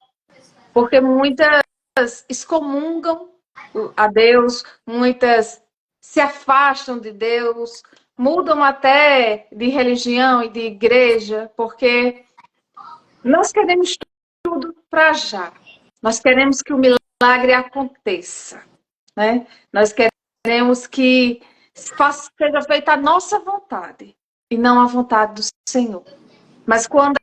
Porque muitas excomungam a Deus, muitas se afastam de Deus, mudam até de religião e de igreja, porque nós queremos tudo para já. Nós queremos que o milagre aconteça, né? Nós queremos que seja feita a nossa vontade e não a vontade do Senhor. Mas quando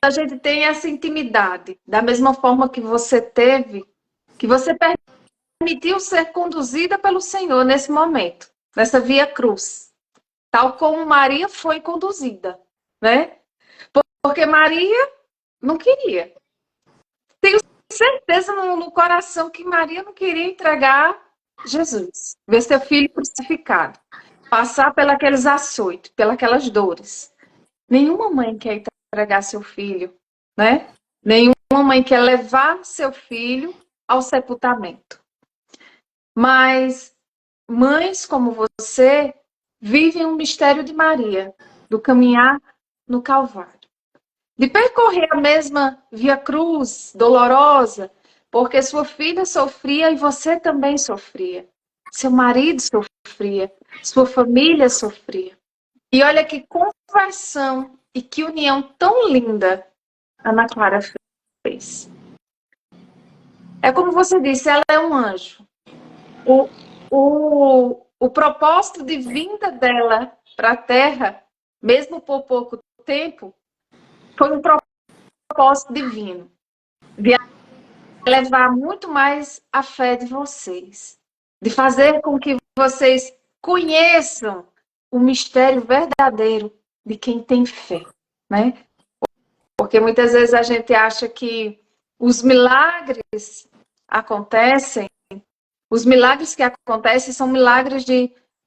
a gente tem essa intimidade, da mesma forma que você teve, que você permitiu ser conduzida pelo Senhor nesse momento, nessa via cruz, tal como Maria foi conduzida, né? Porque Maria não queria. Tenho certeza no coração que Maria não queria entregar Jesus, ver seu filho crucificado, passar pelos açoites, pelas dores. Nenhuma mãe quer entregar seu filho, né? Nenhuma mãe quer levar seu filho ao sepultamento. Mas mães como você vivem um mistério de Maria, do caminhar no Calvário. De percorrer a mesma via cruz dolorosa, porque sua filha sofria e você também sofria. Seu marido sofria, sua família sofria. E olha que conversão e que união tão linda a Ana Clara fez. É como você disse, ela é um anjo. O propósito de vinda dela para a Terra, mesmo por pouco tempo, foi um propósito divino. De levar muito mais a fé de vocês. De fazer com que vocês conheçam o mistério verdadeiro de quem tem fé, né? Porque muitas vezes a gente acha que os milagres acontecem, os milagres que acontecem são milagres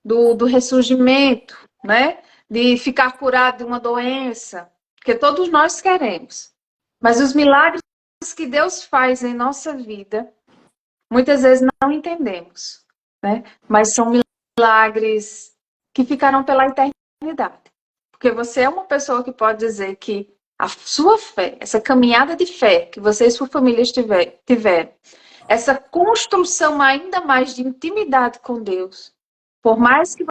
do ressurgimento, né? De ficar curado de uma doença, que todos nós queremos. Mas os milagres que Deus faz em nossa vida, muitas vezes não entendemos, né? Mas são milagres que ficarão pela eternidade. Porque você é uma pessoa que pode dizer que a sua fé, essa caminhada de fé que você e sua família tiveram, essa construção ainda mais de intimidade com Deus, por mais que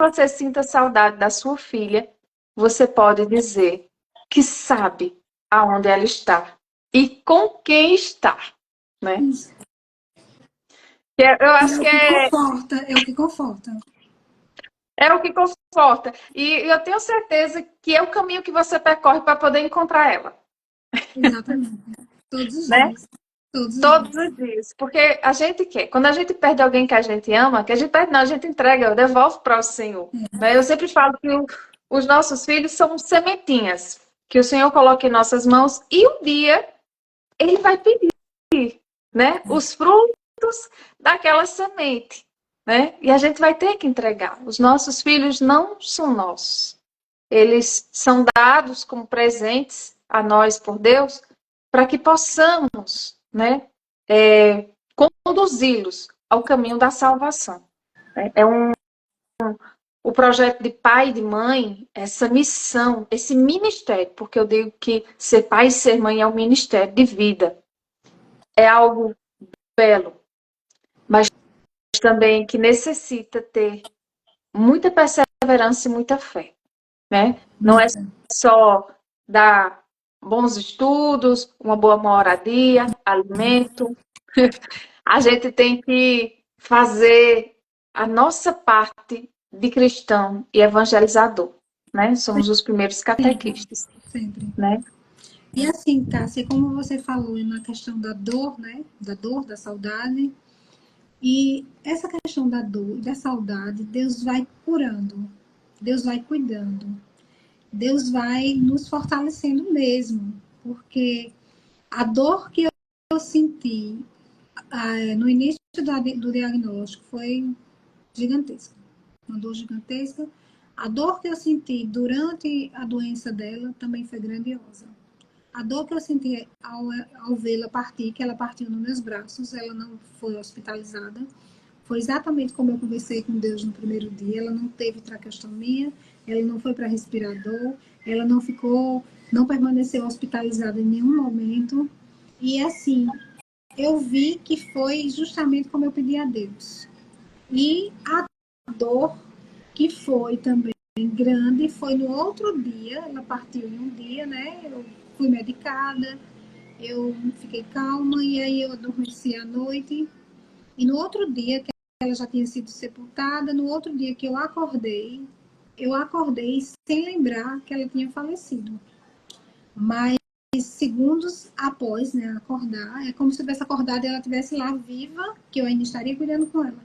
você sinta saudade da sua filha, você pode dizer que sabe aonde ela está e com quem está, né? Eu acho que é o que conforta. É o que conforta. E eu tenho certeza que é o caminho que você percorre para poder encontrar ela. Exatamente. Todos os né? dias. Todos os dias. Porque a gente quer. Quando a gente perde alguém que a gente ama, que a gente perde, não, a gente entrega, devolve para o Senhor. Eu sempre falo que os nossos filhos são sementinhas que o Senhor coloca em nossas mãos e um dia Ele vai pedir, né? Os frutos daquela semente. Né? E a gente vai ter que entregar. Os nossos filhos não são nossos. Eles são dados como presentes a nós por Deus para que possamos, né, conduzi-los ao caminho da salvação. O projeto de pai e de mãe, essa missão, esse ministério, porque eu digo que ser pai e ser mãe é um ministério de vida. É algo belo, mas também que necessita ter muita perseverança e muita fé, né? Não é só dar bons estudos, uma boa moradia, alimento. A gente tem que fazer a nossa parte de cristão e evangelizador, né? Somos os primeiros catequistas. Sempre. Né? E assim, Cássia, como você falou na questão da dor, né? Da dor, da saudade. E essa questão da dor e da saudade, Deus vai curando, Deus vai cuidando, Deus vai nos fortalecendo mesmo, porque a dor que eu senti no início do diagnóstico foi gigantesca, uma dor gigantesca. A dor que eu senti durante a doença dela também foi grandiosa. A dor que eu senti ao vê-la partir, que ela partiu nos meus braços, ela não foi hospitalizada. Foi exatamente como eu conversei com Deus no primeiro dia. Ela não teve traqueostomia, ela não foi para respirador, ela não permaneceu hospitalizada em nenhum momento. E assim, eu vi que foi justamente como eu pedi a Deus. E a dor que foi também grande foi no outro dia, ela partiu em um dia, né? Eu fui medicada, eu fiquei calma e aí eu adormeci à noite. E no outro dia que ela já tinha sido sepultada, no outro dia que eu acordei sem lembrar que ela tinha falecido. Mas segundos após, né, acordar, é como se eu tivesse acordado e ela estivesse lá viva, que eu ainda estaria cuidando com ela.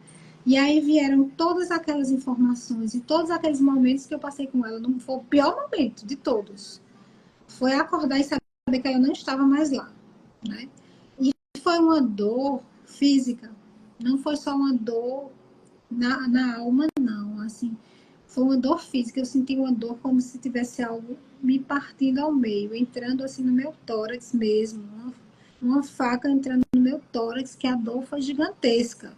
E aí vieram todas aquelas informações e todos aqueles momentos que eu passei com ela. Não foi o pior momento de todos. Foi acordar e saber que ela não estava mais lá, né? E foi uma dor física. Não foi só uma dor na alma, não. Assim, foi uma dor física. Eu senti uma dor como se tivesse algo me partindo ao meio, entrando assim no meu tórax mesmo. Uma faca entrando no meu tórax, que a dor foi gigantesca.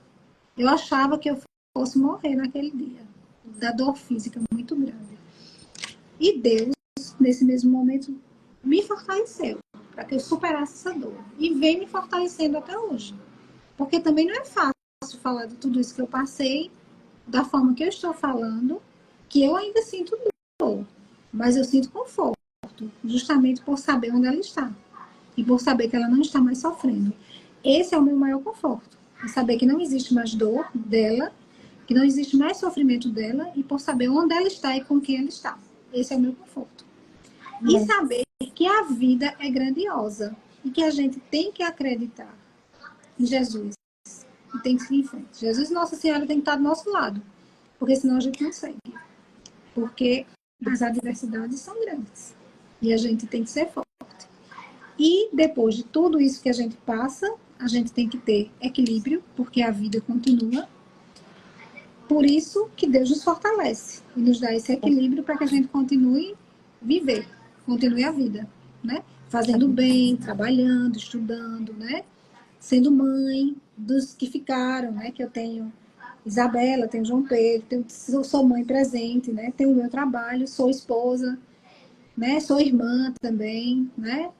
Eu achava que eu fosse morrer naquele dia, da dor física muito grande. E Deus, nesse mesmo momento, me fortaleceu para que eu superasse essa dor. E vem me fortalecendo até hoje. Porque também não é fácil falar de tudo isso que eu passei, da forma que eu estou falando, que eu ainda sinto dor, mas eu sinto conforto, justamente por saber onde ela está. E por saber que ela não está mais sofrendo. Esse é o meu maior conforto. É saber que não existe mais dor dela, que não existe mais sofrimento dela, e por saber onde ela está e com quem ela está. Esse é o meu conforto. E saber que a vida é grandiosa e que a gente tem que acreditar em Jesus e tem que seguir em frente. Jesus e Nossa Senhora tem que estar do nosso lado, porque senão a gente não segue. Porque as adversidades são grandes e a gente tem que ser forte. E depois de tudo isso que a gente passa, a gente tem que ter equilíbrio, porque a vida continua. Por isso que Deus nos fortalece e nos dá esse equilíbrio para que a gente continue viver, continue a vida, né? Fazendo bem, trabalhando, estudando, né? Sendo mãe dos que ficaram, né? Que eu tenho Isabela, tenho João Pedro, sou mãe presente, né? Tenho o meu trabalho, sou esposa, né? Sou irmã também, né?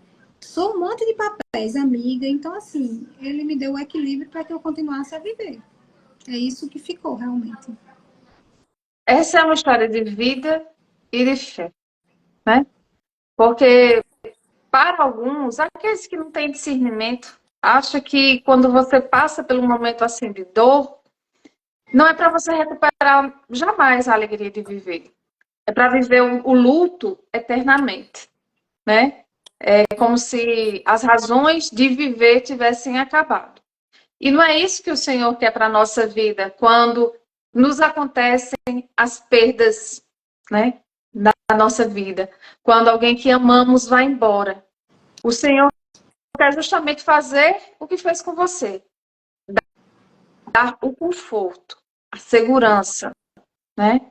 Sou um monte de papéis, amiga. Então, assim, ele me deu o equilíbrio para que eu continuasse a viver. É isso que ficou, realmente. Essa é uma história de vida e de fé, né? Porque para alguns, aqueles que não têm discernimento, acham que quando você passa pelo momento assim de dor, não é para você recuperar jamais a alegria de viver. É para viver o luto eternamente, né? É como se as razões de viver tivessem acabado. E não é isso que o Senhor quer para a nossa vida, quando nos acontecem as perdas, né, da nossa vida. Quando alguém que amamos vai embora. O Senhor quer justamente fazer o que fez com você. Dar o conforto, a segurança, né,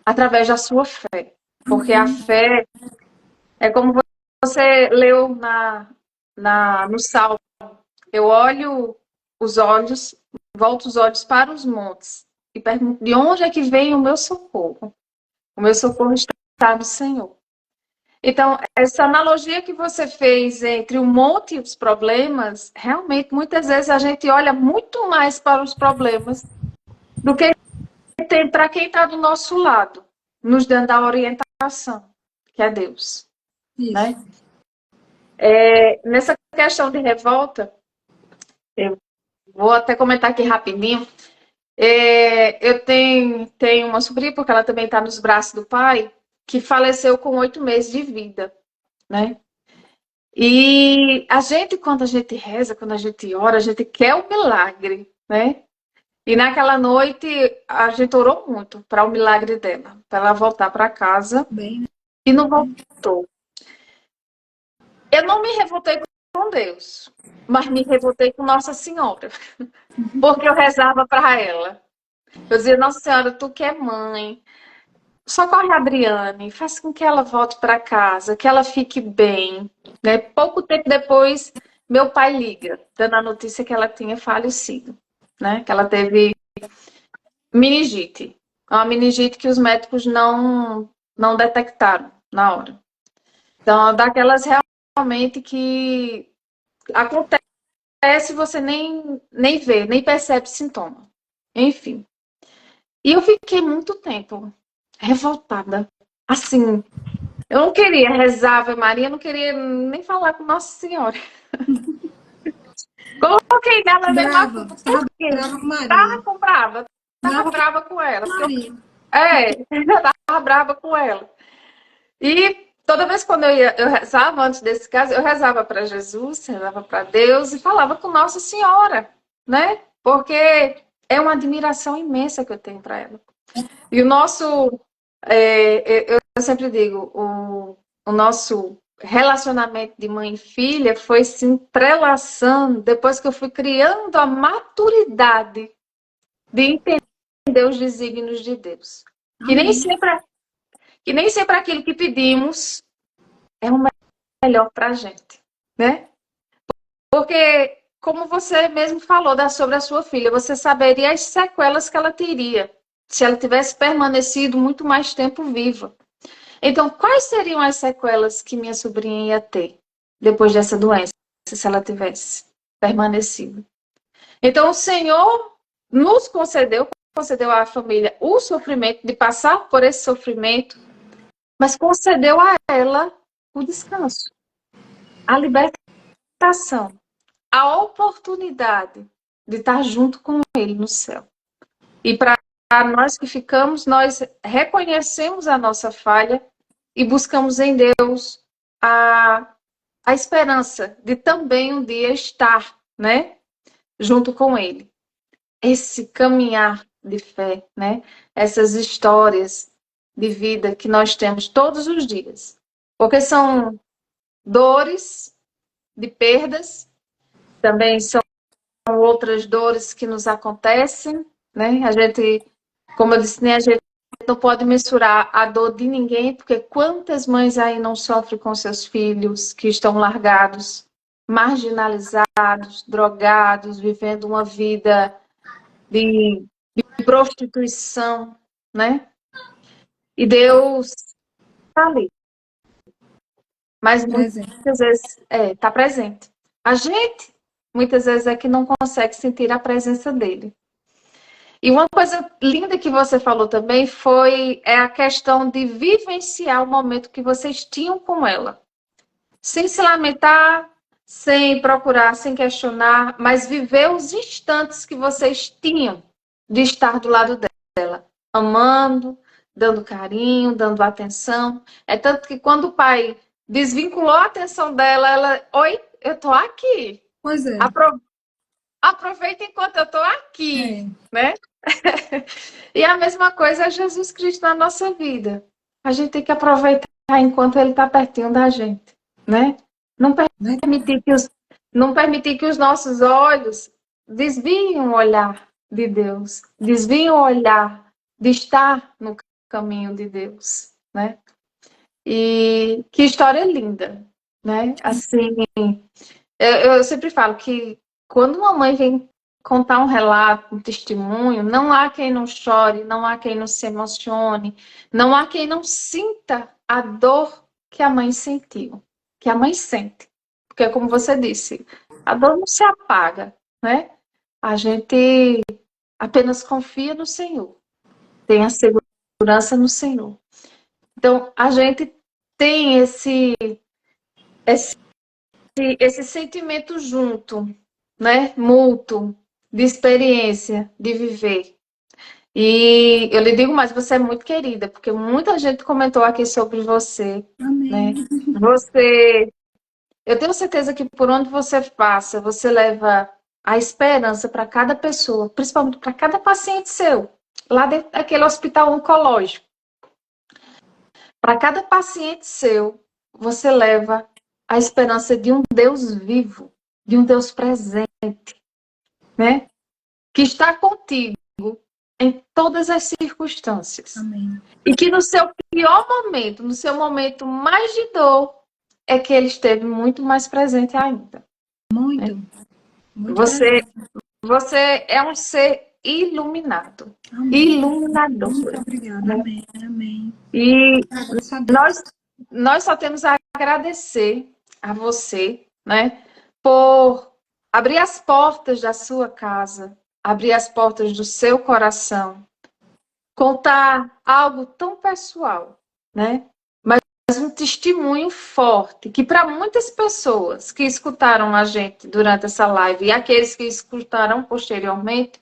através da sua fé. Porque a fé é como você leu no Salmo. Eu olho os olhos, volto os olhos para os montes e pergunto de onde é que vem o meu socorro. O meu socorro está no Senhor. Então, essa analogia que você fez entre o monte e os problemas, realmente, muitas vezes a gente olha muito mais para os problemas do que tem para quem está do nosso lado, nos dando a orientação, que é Deus. Isso. Né? Nessa questão de revolta, eu vou até comentar aqui rapidinho. Eu tenho uma sobrinha, porque ela também está nos braços do pai, que faleceu com 8 meses de vida, né? E a gente, quando a gente reza, quando a gente ora, a gente quer o milagre, né? E naquela noite a gente orou muito para o milagre dela, para ela voltar para casa. Bem, né? E não voltou. Eu não me revoltei com Deus, mas me revoltei com Nossa Senhora, porque eu rezava para ela. Eu dizia, Nossa Senhora, tu que é mãe, socorre a Adriane, faz com que ela volte para casa, que ela fique bem. Né? Pouco tempo depois, meu pai liga, dando a notícia que ela tinha falecido, né? Que ela teve meningite. Uma meningite que os médicos não detectaram na hora. Então, daquelas realmente que acontece, você nem vê, nem percebe sintoma. Enfim. E eu fiquei muito tempo revoltada. Assim, eu não queria rezar Ave Maria, não queria nem falar com Nossa Senhora. Coloquei nela Brava. Tava Brava com Maria. Tava brava com ela. Maria. Eu tava brava com ela. E toda vez quando eu rezava, antes desse caso, eu rezava para Jesus, rezava para Deus e falava com Nossa Senhora, né? Porque é uma admiração imensa que eu tenho para ela. E o nosso, eu sempre digo, o nosso relacionamento de mãe e filha foi se entrelaçando depois que eu fui criando a maturidade de entender os desígnios de Deus. Que nem sempre aquilo que pedimos é o melhor para a gente, né? Porque, como você mesmo falou sobre a sua filha, você saberia as sequelas que ela teria se ela tivesse permanecido muito mais tempo viva. Então, quais seriam as sequelas que minha sobrinha ia ter depois dessa doença, se ela tivesse permanecido? Então, o Senhor nos concedeu à família o sofrimento, de passar por esse sofrimento, mas concedeu a ela o descanso, a libertação, a oportunidade de estar junto com Ele no céu. E para nós que ficamos, nós reconhecemos a nossa falha e buscamos em Deus a esperança de também um dia estar, né, junto com Ele. Esse caminhar de fé, né? Essas histórias de vida que nós temos todos os dias. Porque são dores de perdas, também são outras dores que nos acontecem, né? A gente, como eu disse, né, a gente não pode mensurar a dor de ninguém, porque quantas mães aí não sofrem com seus filhos que estão largados, marginalizados, drogados, vivendo uma vida de prostituição, né? E Deus está ali. Mas muitas vezes está presente. A gente, muitas vezes, é que não consegue sentir a presença dele. E uma coisa linda que você falou também é a questão de vivenciar o momento que vocês tinham com ela. Sem se lamentar, sem procurar, sem questionar, mas viver os instantes que vocês tinham de estar do lado dela, amando, dando carinho, dando atenção. É tanto que quando o pai desvinculou a atenção dela, ela, oi, eu tô aqui. Pois é. Aproveita enquanto eu tô aqui, né? E a mesma coisa é Jesus Cristo na nossa vida. A gente tem que aproveitar enquanto ele está pertinho da gente, né? Não permitir que os nossos olhos desviem o olhar de Deus, desviem o olhar de estar no caminho de Deus, né? E que história linda, né? Assim, eu sempre falo que quando uma mãe vem contar um relato, um testemunho, não há quem não chore, não há quem não se emocione, não há quem não sinta a dor que a mãe sentiu, que a mãe sente. Porque, como você disse, a dor não se apaga, né? A gente apenas confia no Senhor, tem a segurança no Senhor. Então, a gente tem esse sentimento junto, né? Mútuo, de experiência, de viver. E eu lhe digo mais, você é muito querida, porque muita gente comentou aqui sobre você. Amém. Né? Eu tenho certeza que por onde você passa, você leva a esperança para cada pessoa, principalmente para cada paciente seu, lá dentro daquele hospital oncológico. Para cada paciente seu, você leva a esperança de um Deus vivo, de um Deus presente, né? Que está contigo em todas as circunstâncias. Amém. E que no seu pior momento, no seu momento mais de dor, é que ele esteve muito mais presente ainda. Muito. Né? Muito Você é um ser iluminado. Amém. Iluminador. Muito obrigada. Né? Amém. Amém. E nós só temos a agradecer a você, né, por abrir as portas da sua casa, abrir as portas do seu coração, contar algo tão pessoal, né? Mas um testemunho forte, que para muitas pessoas que escutaram a gente durante essa live e aqueles que escutaram posteriormente,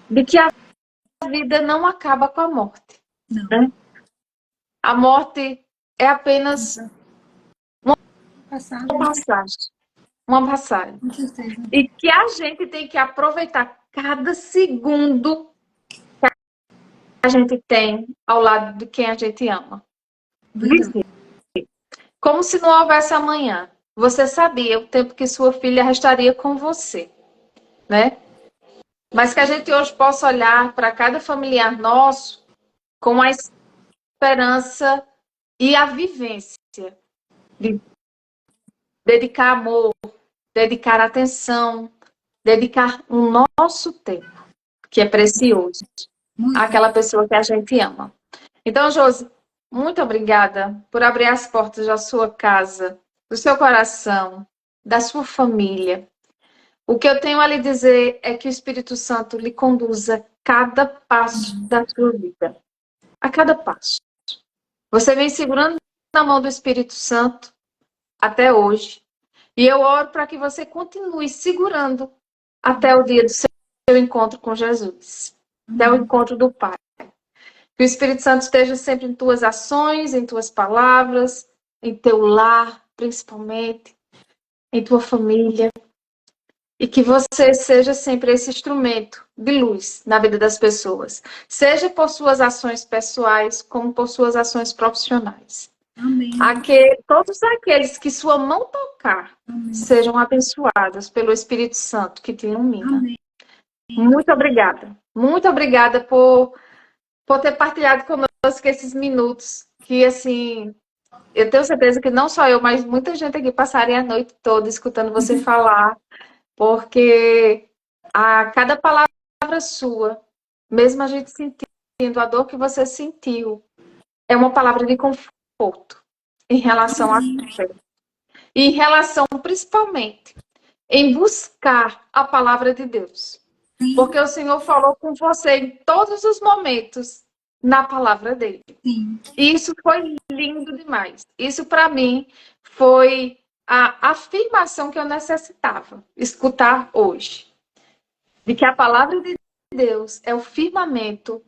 de que a vida não acaba com a morte. Não. Né? A morte é apenas uma passagem. Uma passagem. Com certeza. E que a gente tem que aproveitar cada segundo que a gente tem ao lado de quem a gente ama. Verdade. Como se não houvesse amanhã. Você sabia o tempo que sua filha restaria com você, né? Mas que a gente hoje possa olhar para cada familiar nosso com a esperança e a vivência de dedicar amor, dedicar atenção, dedicar o nosso tempo, que é precioso, Muito. àquela pessoa que a gente ama. Então, Josi, muito obrigada por abrir as portas da sua casa, do seu coração, da sua família. O que eu tenho a lhe dizer é que o Espírito Santo lhe conduza a cada passo da sua vida. A cada passo. Você vem segurando na mão do Espírito Santo até hoje. E eu oro para que você continue segurando até o dia do seu encontro com Jesus. Até o encontro do Pai. Que o Espírito Santo esteja sempre em tuas ações, em tuas palavras, em teu lar, principalmente, em tua família. E que você seja sempre esse instrumento de luz na vida das pessoas. Seja por suas ações pessoais, como por suas ações profissionais. Amém. Todos aqueles que sua mão tocar sejam abençoados pelo Espírito Santo que te ilumina. Amém. Muito obrigada. Muito obrigada por ter partilhado conosco esses minutos. Que, assim, eu tenho certeza que não só eu, mas muita gente aqui passaria a noite toda escutando você falar. Porque a cada palavra sua, mesmo a gente sentindo a dor que você sentiu, é uma palavra de conforto em relação à fé. E em relação, principalmente, em buscar a palavra de Deus. Sim. Porque o Senhor falou com você em todos os momentos na palavra dele. Sim. E isso foi lindo demais. Isso, para mim, foi a afirmação que eu necessitava escutar hoje. De que a palavra de Deus é o firmamento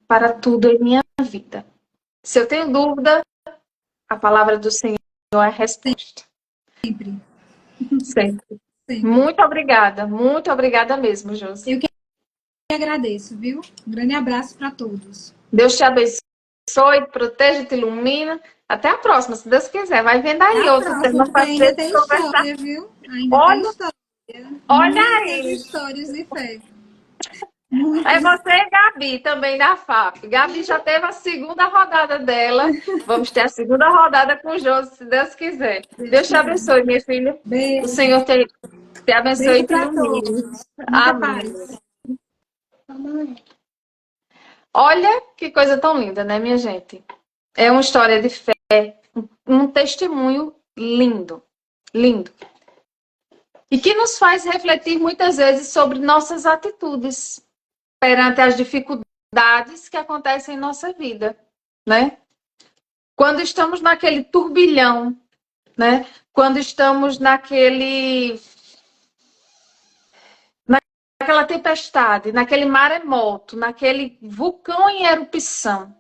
para tudo em minha vida. Se eu tenho dúvida, a palavra do Senhor é a resposta. Sempre. Sempre. Sempre. Muito obrigada mesmo, Josi. Eu que agradeço, viu? Um grande abraço para todos. Deus te abençoe, proteja, te ilumina. Até a próxima, se Deus quiser. Vai vendo aí outro tema para ainda tem história, viu? Ainda olha, tem história. Olha muitas aí. Histórias de fé. É você e Gabi, também da FAP. Gabi já teve a segunda rodada dela. Vamos ter a segunda rodada com o Josi, se Deus quiser. Deus te abençoe, minha filha. Beijo. O Senhor te abençoe e te ilumine. Muita Amém. paz. Olha que coisa tão linda, né, minha gente? É uma história de fé, um testemunho lindo, lindo. E que nos faz refletir muitas vezes sobre nossas atitudes perante as dificuldades que acontecem em nossa vida, né? Quando estamos naquele turbilhão, né? Quando estamos naquela tempestade, naquele maremoto, naquele vulcão em erupção,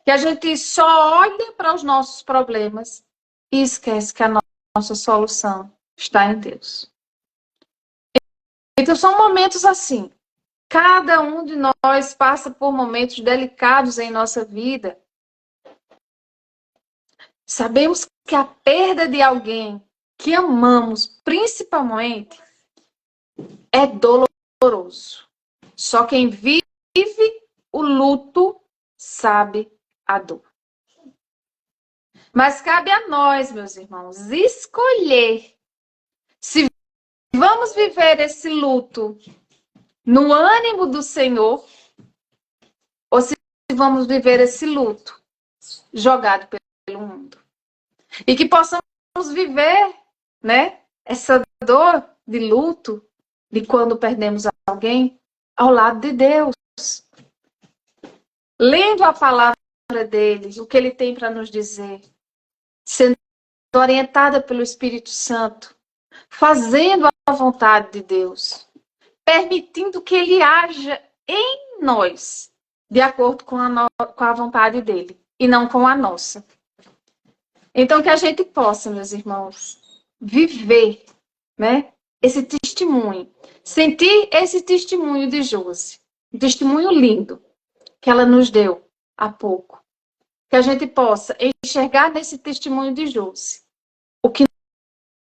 que a gente só olha para os nossos problemas e esquece que a nossa solução está em Deus. Então são momentos assim. Cada um de nós passa por momentos delicados em nossa vida. Sabemos que a perda de alguém que amamos, principalmente, é doloroso. Só quem vive o luto sabe a dor. Mas cabe a nós, meus irmãos, escolher se vamos viver esse luto no ânimo do Senhor ou se vamos viver esse luto jogado pelo mundo. E que possamos viver, né, essa dor de luto de quando perdemos alguém ao lado de Deus. Lendo a palavra dele, o que ele tem para nos dizer. Sendo orientada pelo Espírito Santo. Fazendo a vontade de Deus. Permitindo que ele haja em nós de acordo com a vontade dele e não com a nossa. Então, que a gente possa, meus irmãos, viver, né, esse testemunho. Sentir esse testemunho de Josi. Um testemunho lindo que ela nos deu há pouco. Que a gente possa enxergar nesse testemunho de Josi o que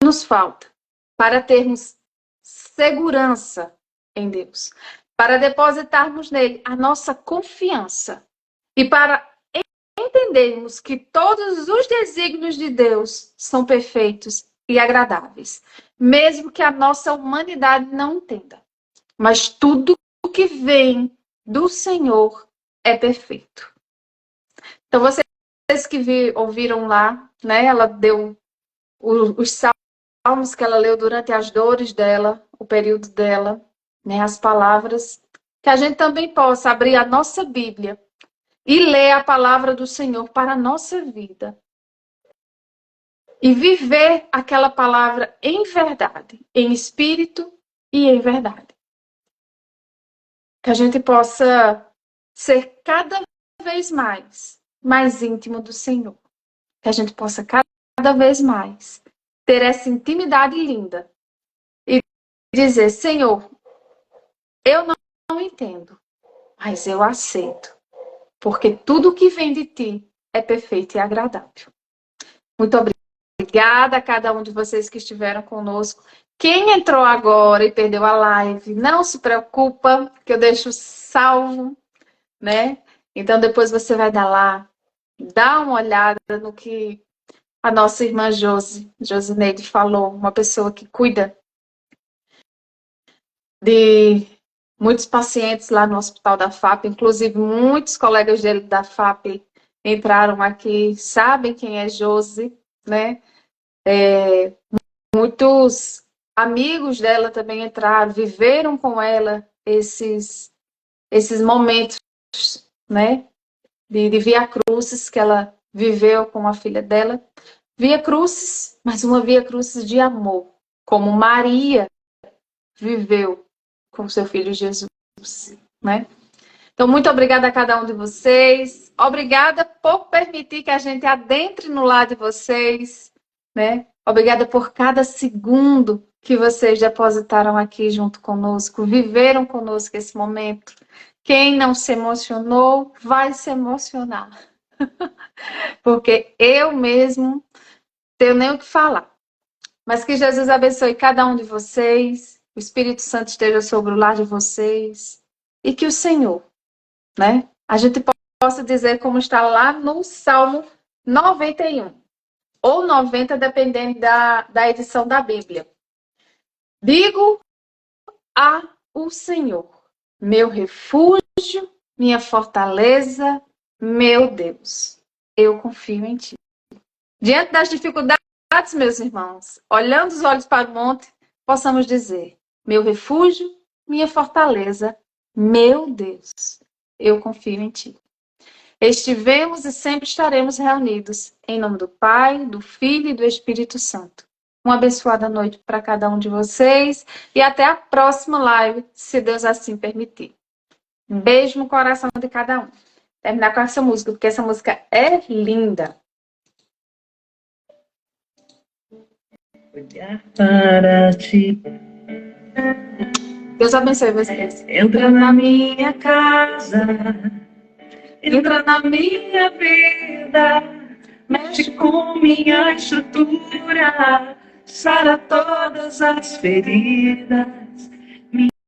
nos falta para termos segurança em Deus. Para depositarmos nele a nossa confiança. E para entendermos que todos os desígnios de Deus são perfeitos e agradáveis, mesmo que a nossa humanidade não entenda. Mas tudo o que vem do Senhor é perfeito. Então, vocês que ouviram lá, né? Ela deu os salmos que ela leu durante as dores dela, o período dela, né? As palavras, que a gente também possa abrir a nossa Bíblia e ler a palavra do Senhor para a nossa vida. E viver aquela palavra em verdade, em espírito e em verdade. Que a gente possa ser cada vez mais íntimo do Senhor. Que a gente possa cada vez mais ter essa intimidade linda. E dizer, Senhor, eu não entendo, mas eu aceito. Porque tudo que vem de ti é perfeito e agradável. Muito obrigada a cada um de vocês que estiveram conosco. Quem entrou agora e perdeu a live, não se preocupa, que eu deixo salvo, né? Então depois você vai dar lá, dá uma olhada no que a nossa irmã Josineide falou, uma pessoa que cuida de muitos pacientes lá no Hospital da FAP, inclusive muitos colegas dele da FAP entraram aqui, sabem quem é Josi, né? Muitos amigos dela também entraram, viveram com ela esses momentos, né? De Via Crucis que ela viveu com a filha dela. Via Crucis, mas uma Via Crucis de amor, como Maria viveu com seu filho Jesus, né? Então, muito obrigada a cada um de vocês. Obrigada por permitir que a gente adentre no lar de vocês, né? Obrigada por cada segundo que vocês depositaram aqui junto conosco, viveram conosco esse momento. Quem não se emocionou, vai se emocionar. Porque eu mesmo tenho nem o que falar. Mas que Jesus abençoe cada um de vocês, o Espírito Santo esteja sobre o lar de vocês e que o Senhor, né? A gente possa dizer como está lá no Salmo 91 ou 90, dependendo da edição da Bíblia. Digo ao Senhor, meu refúgio, minha fortaleza, meu Deus, eu confio em ti. Diante das dificuldades, meus irmãos, olhando os olhos para o monte, possamos dizer, meu refúgio, minha fortaleza, meu Deus, eu confio em ti. Estivemos e sempre estaremos reunidos. Em nome do Pai, do Filho e do Espírito Santo. Uma abençoada noite para cada um de vocês. E até a próxima live, se Deus assim permitir. Um beijo no coração de cada um. Terminar com essa música, porque essa música é linda. Olhar para ti. Deus abençoe vocês. Entra na minha casa. Entra na minha vida, mexe com minha estrutura, sara todas as feridas.